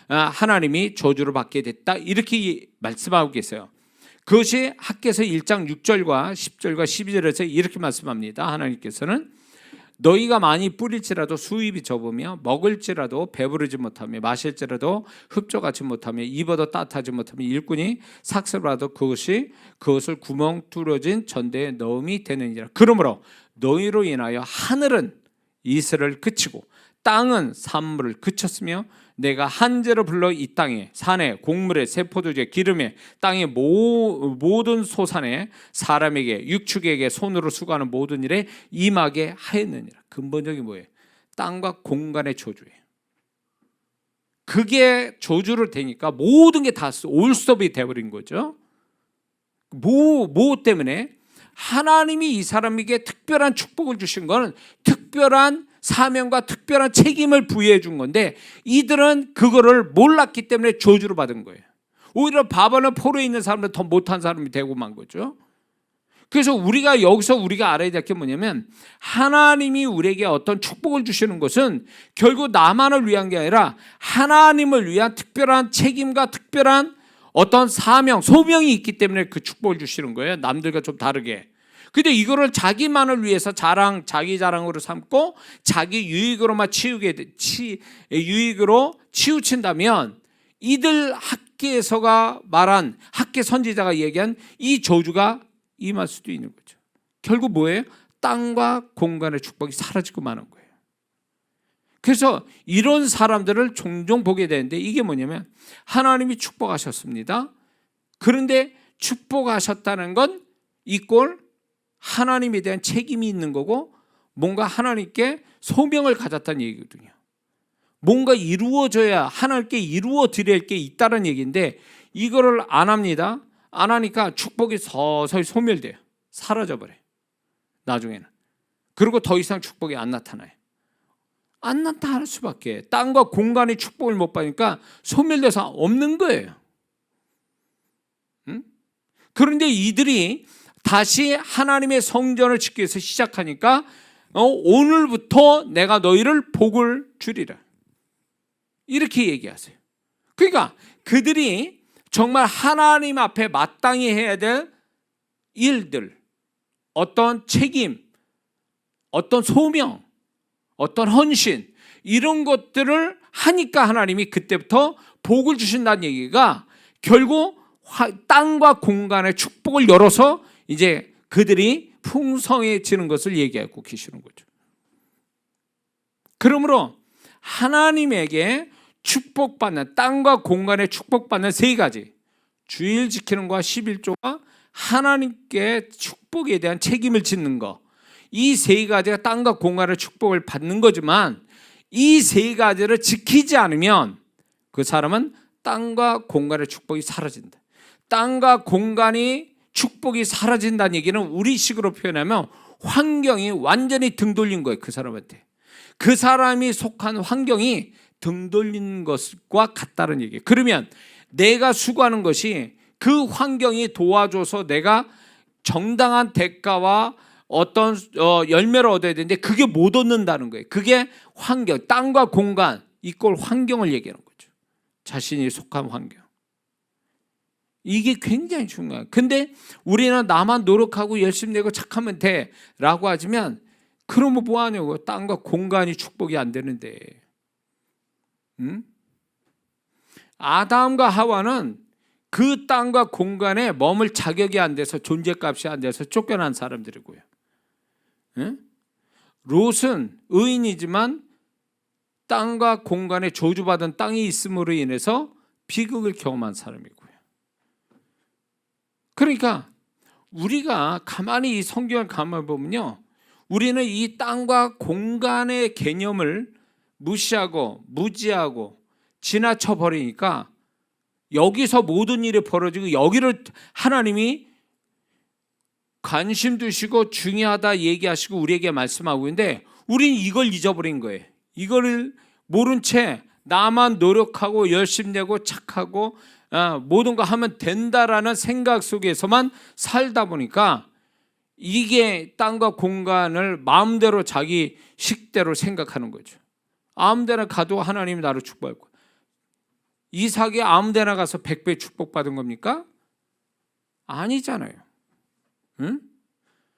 하나님이 저주를 받게 됐다, 이렇게 말씀하고 계세요. 그것이 학개서 1장 6절과 10절과 12절에서 이렇게 말씀합니다. 하나님께서는 너희가 많이 뿌릴지라도 수입이 적으며 먹을지라도 배부르지 못하며 마실지라도 흡족하지 못하며 입어도 따뜻하지 못하며 일꾼이 삭슬하도 그것을 구멍 뚫어진 전대에 넣음이 되느니라. 그러므로 너희로 인하여 하늘은 이슬을 그치고 땅은 산물을 그쳤으며 내가 한재로 불러 이 땅에 산에 곡물에 새 포도주에 기름에 땅의 모든 소산에 사람에게 육축에게 손으로 수고하는 모든 일에 임하게 하였느니라. 근본적인 뭐예요? 땅과 공간의 조주예요. 그게 조주를 되니까 모든 게 다 올스톱이 돼버린 거죠. 뭐 때문에? 하나님이 이 사람에게 특별한 축복을 주신 건 특별한 사명과 특별한 책임을 부여해 준 건데 이들은 그거를 몰랐기 때문에 저주를 받은 거예요. 오히려 바벨론 포로에 있는 사람들 더 못한 사람이 되고 만 거죠. 그래서 우리가 여기서 알아야 될 게 뭐냐면 하나님이 우리에게 어떤 축복을 주시는 것은 결국 나만을 위한 게 아니라 하나님을 위한 특별한 책임과 특별한 어떤 사명, 소명이 있기 때문에 그 축복을 주시는 거예요. 남들과 좀 다르게. 근데 이거를 자기만을 위해서 자기 자랑으로 삼고 자기 유익으로만 유익으로 치우친다면 이들 학계에서가 말한 학계 선지자가 얘기한 이 저주가 임할 수도 있는 거죠. 결국 뭐예요? 땅과 공간의 축복이 사라지고 마는 거예요. 그래서 이런 사람들을 종종 보게 되는데 이게 뭐냐면 하나님이 축복하셨습니다. 그런데 축복하셨다는 건 이꼴 하나님에 대한 책임이 있는 거고 뭔가 하나님께 소명을 가졌다는 얘기거든요. 뭔가 이루어져야 하나님께 이루어 드릴 게 있다는 얘기인데 이거를 안 합니다. 안 하니까 축복이 서서히 소멸돼요. 사라져버려요. 나중에는. 그리고 더 이상 축복이 안 나타나요. 안 나타날 수밖에. 땅과 공간의 축복을 못 받으니까 소멸돼서 없는 거예요. 그런데 이들이 다시 하나님의 성전을 짓기 위해서 시작하니까 오늘부터 내가 너희를 복을 주리라. 이렇게 얘기하세요. 그러니까 그들이 정말 하나님 앞에 마땅히 해야 될 일들, 어떤 책임, 어떤 소명, 어떤 헌신 이런 것들을 하니까 하나님이 그때부터 복을 주신다는 얘기가 결국 땅과 공간의 축복을 열어서 이제 그들이 풍성해지는 것을 얘기하고 계시는 거죠. 그러므로 하나님에게 축복받는 땅과 공간의 축복받는 세 가지 주일 지키는 것과 11조가 하나님께 축복에 대한 책임을 짓는 것 이 세 가지가 땅과 공간의 축복을 받는 거지만 이 세 가지를 지키지 않으면 그 사람은 땅과 공간의 축복이 사라진다. 땅과 공간이 축복이 사라진다는 얘기는 우리식으로 표현하면 환경이 완전히 등 돌린 거예요. 그 사람한테. 그 사람이 속한 환경이 등 돌린 것과 같다는 얘기예요. 그러면 내가 수고하는 것이 그 환경이 도와줘서 내가 정당한 대가와 어떤 열매를 얻어야 되는데 그게 못 얻는다는 거예요. 그게 환경, 땅과 공간 이꼴 환경을 얘기하는 거죠. 자신이 속한 환경. 이게 굉장히 중요해요. 근데 우리는 나만 노력하고 열심히 내고 착하면 돼 라고 하지만 그러면 뭐하냐고. 땅과 공간이 축복이 안 되는데. 아담과 하와는 그 땅과 공간에 머물 자격이 안 돼서 존재값이 안 돼서 쫓겨난 사람들이고요. 롯은 의인이지만 땅과 공간에 저주받은 땅이 있음으로 인해서 비극을 경험한 사람이고요. 그러니까 우리가 가만히 이 성경을 가만히 보면요, 우리는 이 땅과 공간의 개념을 무시하고 무지하고 지나쳐 버리니까 여기서 모든 일이 벌어지고 여기를 하나님이 관심 두시고 중요하다 얘기하시고 우리에게 말씀하고 있는데 우리는 이걸 잊어버린 거예요. 이거를 모른 채 나만 노력하고 열심히 내고 착하고 모든 거 하면 된다라는 생각 속에서만 살다 보니까 이게 땅과 공간을 마음대로 자기 식대로 생각하는 거죠. 아무데나 가도 하나님이 나를 축복할 거야. 이삭이 아무데나 가서 100배 축복받은 겁니까? 아니잖아요. 응?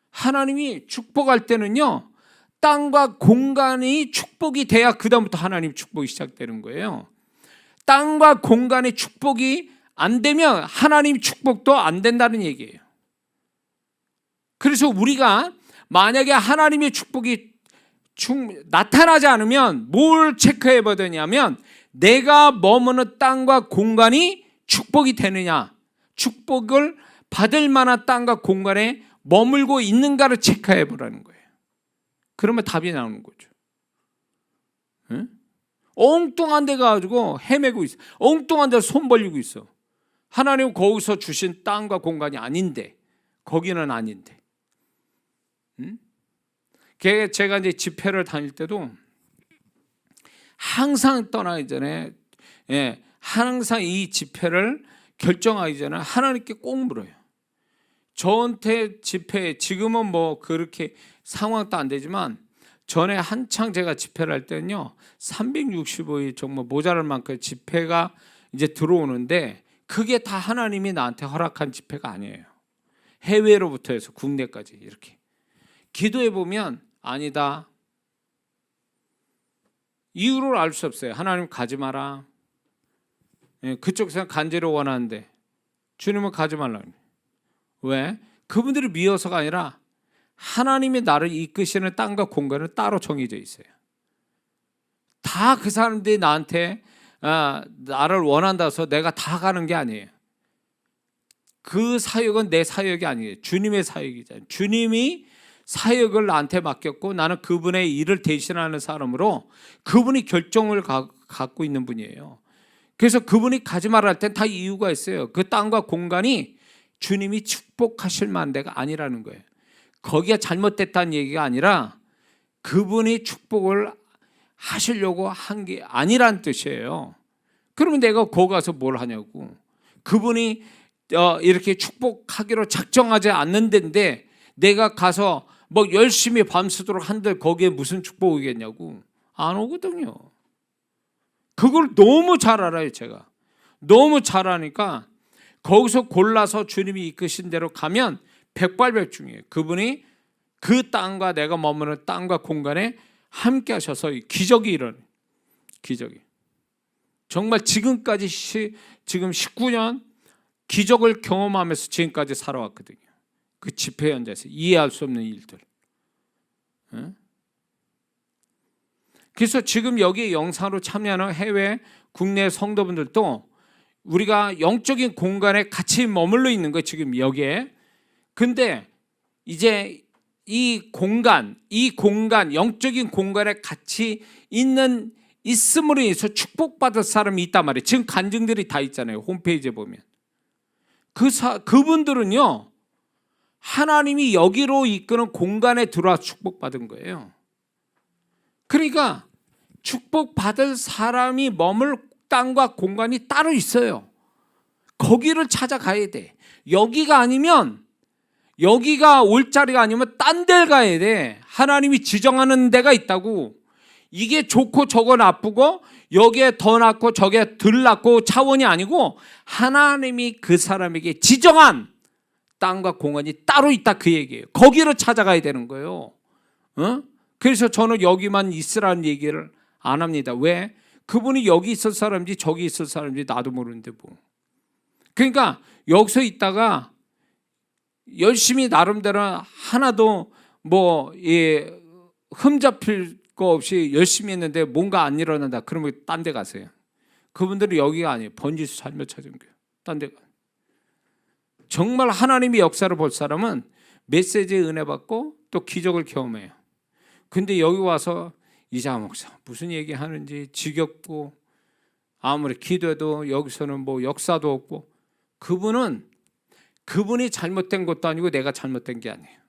하나님이 축복할 때는요, 땅과 공간이 축복이 돼야 그 다음부터 하나님 축복이 시작되는 거예요. 땅과 공간의 축복이 안 되면 하나님 축복도 안 된다는 얘기예요. 그래서 우리가 만약에 하나님의 축복이 나타나지 않으면 뭘 체크해 봐야 되냐면 내가 머무는 땅과 공간이 축복이 되느냐, 축복을 받을 만한 땅과 공간에 머물고 있는가를 체크해 보라는 거예요. 그러면 답이 나오는 거죠. 응? 엉뚱한 데 가지고 헤매고 있어. 엉뚱한 데 손 벌리고 있어. 하나님 거기서 주신 땅과 공간이 아닌데, 거기는 아닌데. 응? 제가 이제 집회를 다닐 때도 항상 떠나기 전에, 항상 이 집회를 결정하기 전에 하나님께 꼭 물어요. 저한테 집회, 지금은 뭐 그렇게 상황도 안 되지만 전에 한창 제가 집회를 할 때는요 365일 정말 모자랄 만큼 집회가 이제 들어오는데 그게 다 하나님이 나한테 허락한 집회가 아니에요. 해외로부터 해서 국내까지 이렇게 기도해 보면 아니다, 이유를 알 수 없어요. 하나님 가지 마라. 그쪽에서 간절히 원하는데 주님은 가지 말라고. 왜? 그분들이 미워서가 아니라 하나님이 나를 이끄시는 땅과 공간은 따로 정해져 있어요. 다 그 사람들이 나한테 나를 원한다 해서 내가 다 가는 게 아니에요. 그 사역은 내 사역이 아니에요. 주님의 사역이잖아요. 주님이 사역을 나한테 맡겼고 나는 그분의 일을 대신하는 사람으로 그분이 결정을 갖고 있는 분이에요. 그래서 그분이 가지 말라 할 땐 다 이유가 있어요. 그 땅과 공간이 주님이 축복하실 만한 데가 아니라는 거예요. 거기가 잘못됐다는 얘기가 아니라 그분이 축복을 하시려고 한 게 아니란 뜻이에요. 그러면 내가 거기 가서 뭘 하냐고. 그분이 이렇게 축복하기로 작정하지 않는 데인데 내가 가서 뭐 열심히 밤새도록 한들 거기에 무슨 축복이겠냐고. 안 오거든요. 그걸 너무 잘 알아요. 제가 너무 잘 아니까 거기서 골라서 주님이 이끄신 대로 가면 백발백중이에요. 그분이 그 땅과 내가 머무는 땅과 공간에 함께 하셔서 기적이 일어나요. 기적이. 정말 지금까지 지금 19년 기적을 경험하면서 지금까지 살아왔거든요. 그 집회 현장에서 이해할 수 없는 일들. 그래서 지금 여기 영상으로 참여하는 해외 국내 성도분들도 우리가 영적인 공간에 같이 머물러 있는 거예요. 지금 여기에. 근데 이제 이 공간, 영적인 공간에 같이 있음으로 인해서 축복받을 사람이 있단 말이에요. 지금 간증들이 다 있잖아요. 홈페이지에 보면. 그분들은요, 하나님이 여기로 이끄는 공간에 들어와 축복받은 거예요. 그러니까 축복받을 사람이 머물 땅과 공간이 따로 있어요. 거기를 찾아가야 돼. 여기가 아니면, 여기가 올 자리가 아니면 딴 데 가야 돼. 하나님이 지정하는 데가 있다고. 이게 좋고 저거 나쁘고 여기에 더 낫고 저게 덜 낫고 차원이 아니고 하나님이 그 사람에게 지정한 땅과 공간이 따로 있다, 그 얘기예요. 거기를 찾아가야 되는 거예요. 그래서 저는 여기만 있으라는 얘기를 안 합니다. 왜? 그분이 여기 있을 사람인지 저기 있을 사람인지 나도 모르는데 뭐. 그러니까 여기서 있다가 열심히 나름대로 하나도 뭐 흠잡힐 거 없이 열심히 했는데 뭔가 안 일어난다. 그러면 딴 데 가세요. 그분들은 여기가 아니에요. 번지수 살며 찾은 거예요. 딴 데 가. 정말 하나님의 역사를 볼 사람은 메시지에 은혜 받고 또 기적을 경험해요. 근데 여기 와서 이자 목사 무슨 얘기하는지 지겹고 아무리 기도해도 여기서는 뭐 역사도 없고, 그분이 잘못된 것도 아니고 내가 잘못된 게 아니에요.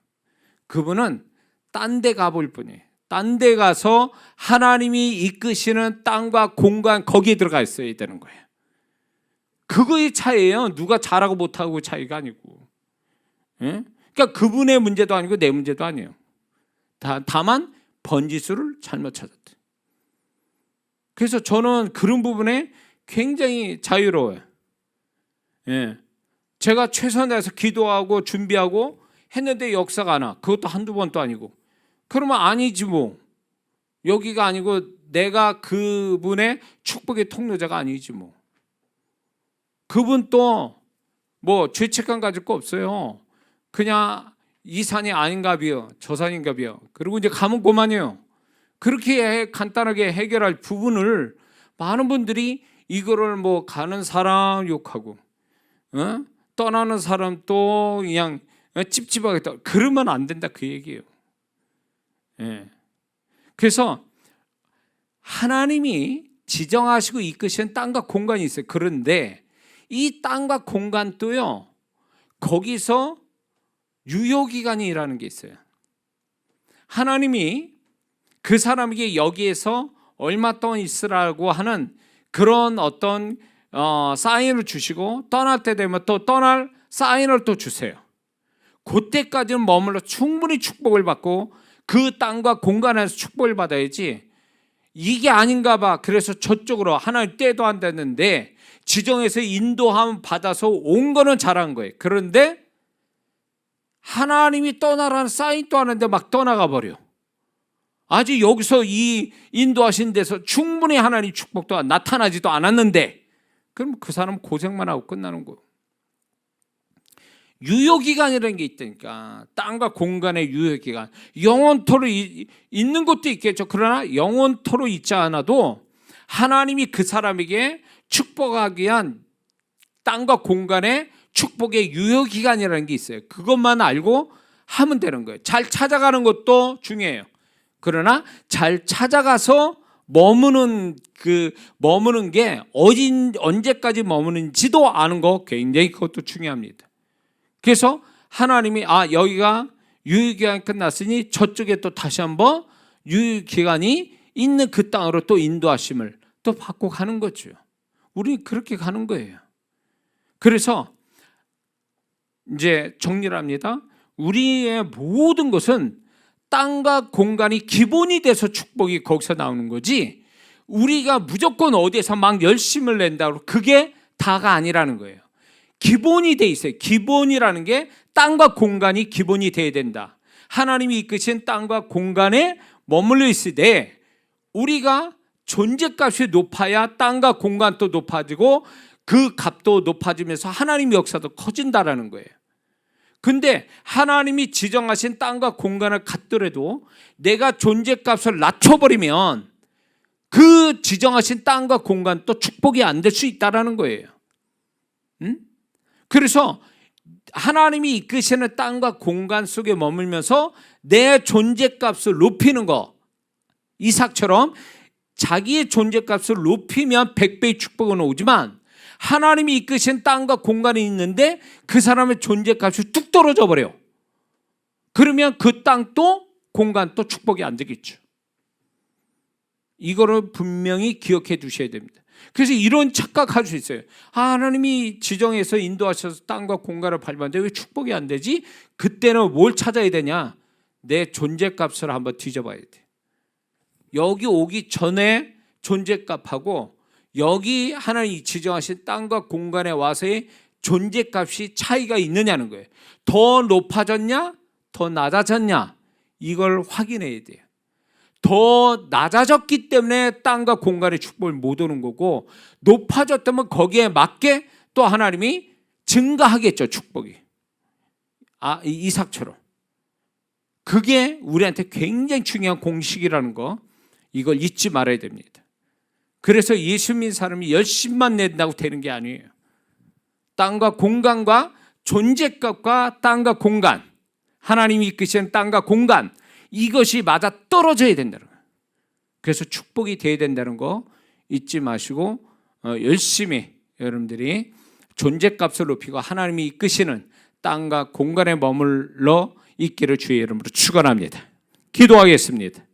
그분은 딴 데 가볼 뿐이에요. 딴 데 가서 하나님이 이끄시는 땅과 공간, 거기에 들어가 있어야 되는 거예요. 그거의 차이예요. 누가 잘하고 못하고 차이가 아니고. 그러니까 그분의 문제도 아니고 내 문제도 아니에요. 다만 번지수를 잘못 찾았대. 그래서 저는 그런 부분에 굉장히 자유로워요. 제가 최선을 다해서 기도하고 준비하고 했는데 역사가 안 와. 그것도 한두 번도 아니고. 그러면 아니지 뭐. 여기가 아니고 내가 그분의 축복의 통로자가 아니지 뭐. 그분 또 뭐 죄책감 가질 거 없어요. 그냥 이 산이 아닌가 봐요. 저 산인가 봐요. 그리고 이제 가면 그만이에요. 그렇게 간단하게 해결할 부분을 많은 분들이 이거를 뭐 가는 사람 욕하고 떠나는 사람 또 그냥 찝찝하겠다, 그러면 안 된다, 그 얘기예요. 예. 그래서 하나님이 지정하시고 이끄시는 땅과 공간이 있어요. 그런데 이 땅과 공간도요, 거기서 유효기간이라는 게 있어요. 하나님이 그 사람에게 여기에서 얼마 동안 있으라고 하는 그런 어떤 사인을 주시고, 떠날 때 되면 또 떠날 사인을 또 주세요. 그때까지는 머물러 충분히 축복을 받고 그 땅과 공간에서 축복을 받아야지, 이게 아닌가 봐 그래서 저쪽으로 하나님 때도 안 됐는데 지정해서 인도함 받아서 온 거는 잘한 거예요. 그런데 하나님이 떠나라는 사인도 하는데 막 떠나가 버려. 아직 여기서 이 인도하신 데서 충분히 하나님 축복도 나타나지도 않았는데, 그럼 그 사람 고생만 하고 끝나는 거예요. 유효기간이라는 게 있다니까. 땅과 공간의 유효기간. 영원토록 있는 것도 있겠죠. 그러나 영원토록 있지 않아도 하나님이 그 사람에게 축복하기 위한 땅과 공간의 축복의 유효기간이라는 게 있어요. 그것만 알고 하면 되는 거예요. 잘 찾아가는 것도 중요해요. 그러나 잘 찾아가서 머무는 게 언제까지 머무는지도 아는 거, 굉장히 그것도 중요합니다. 그래서 하나님이 여기가 유효기간이 끝났으니 저쪽에 또 다시 한번 유효기간이 있는 그 땅으로 또 인도하심을 또 받고 가는 거죠. 우리 그렇게 가는 거예요. 그래서 이제 정리를 합니다. 우리의 모든 것은 땅과 공간이 기본이 돼서 축복이 거기서 나오는 거지, 우리가 무조건 어디에서 막 열심을 낸다고 그게 다가 아니라는 거예요. 기본이 돼 있어요. 기본이라는 게 땅과 공간이 기본이 돼야 된다. 하나님이 이끄신 땅과 공간에 머물러 있을 때 우리가 존재값이 높아야 땅과 공간도 높아지고 그 값도 높아지면서 하나님의 역사도 커진다라는 거예요. 근데 하나님이 지정하신 땅과 공간을 갖더라도 내가 존재값을 낮춰버리면 그 지정하신 땅과 공간도 축복이 안 될 수 있다는 거예요. 그래서 하나님이 이끄시는 땅과 공간 속에 머물면서 내 존재값을 높이는 거, 이삭처럼 자기의 존재값을 높이면 100배의 축복은 오지만, 하나님이 이끄신 땅과 공간이 있는데 그 사람의 존재값이 뚝 떨어져 버려. 그러면 그 땅도 공간도 축복이 안 되겠죠. 이거를 분명히 기억해 두셔야 됩니다. 그래서 이런 착각할 수 있어요. 하나님이 지정해서 인도하셔서 땅과 공간을 밟았는데 왜 축복이 안 되지? 그때는 뭘 찾아야 되냐? 내 존재값을 한번 뒤져봐야 돼. 여기 오기 전에 존재값하고 여기 하나님이 지정하신 땅과 공간에 와서의 존재값이 차이가 있느냐는 거예요. 더 높아졌냐? 더 낮아졌냐? 이걸 확인해야 돼요. 더 낮아졌기 때문에 땅과 공간의 축복을 못 오는 거고, 높아졌다면 거기에 맞게 또 하나님이 증가하겠죠, 축복이. 이삭처럼. 그게 우리한테 굉장히 중요한 공식이라는 거, 이걸 잊지 말아야 됩니다. 그래서 예수 믿는 사람이 열심만 낸다고 되는 게 아니에요. 땅과 공간과 존재값과 땅과 공간, 하나님이 이끄시는 땅과 공간, 이것이 맞아 떨어져야 된다는 거예요. 그래서 축복이 돼야 된다는 거 잊지 마시고 열심히 여러분들이 존재값을 높이고 하나님이 이끄시는 땅과 공간에 머물러 있기를 주의 이름으로 축원합니다. 기도하겠습니다.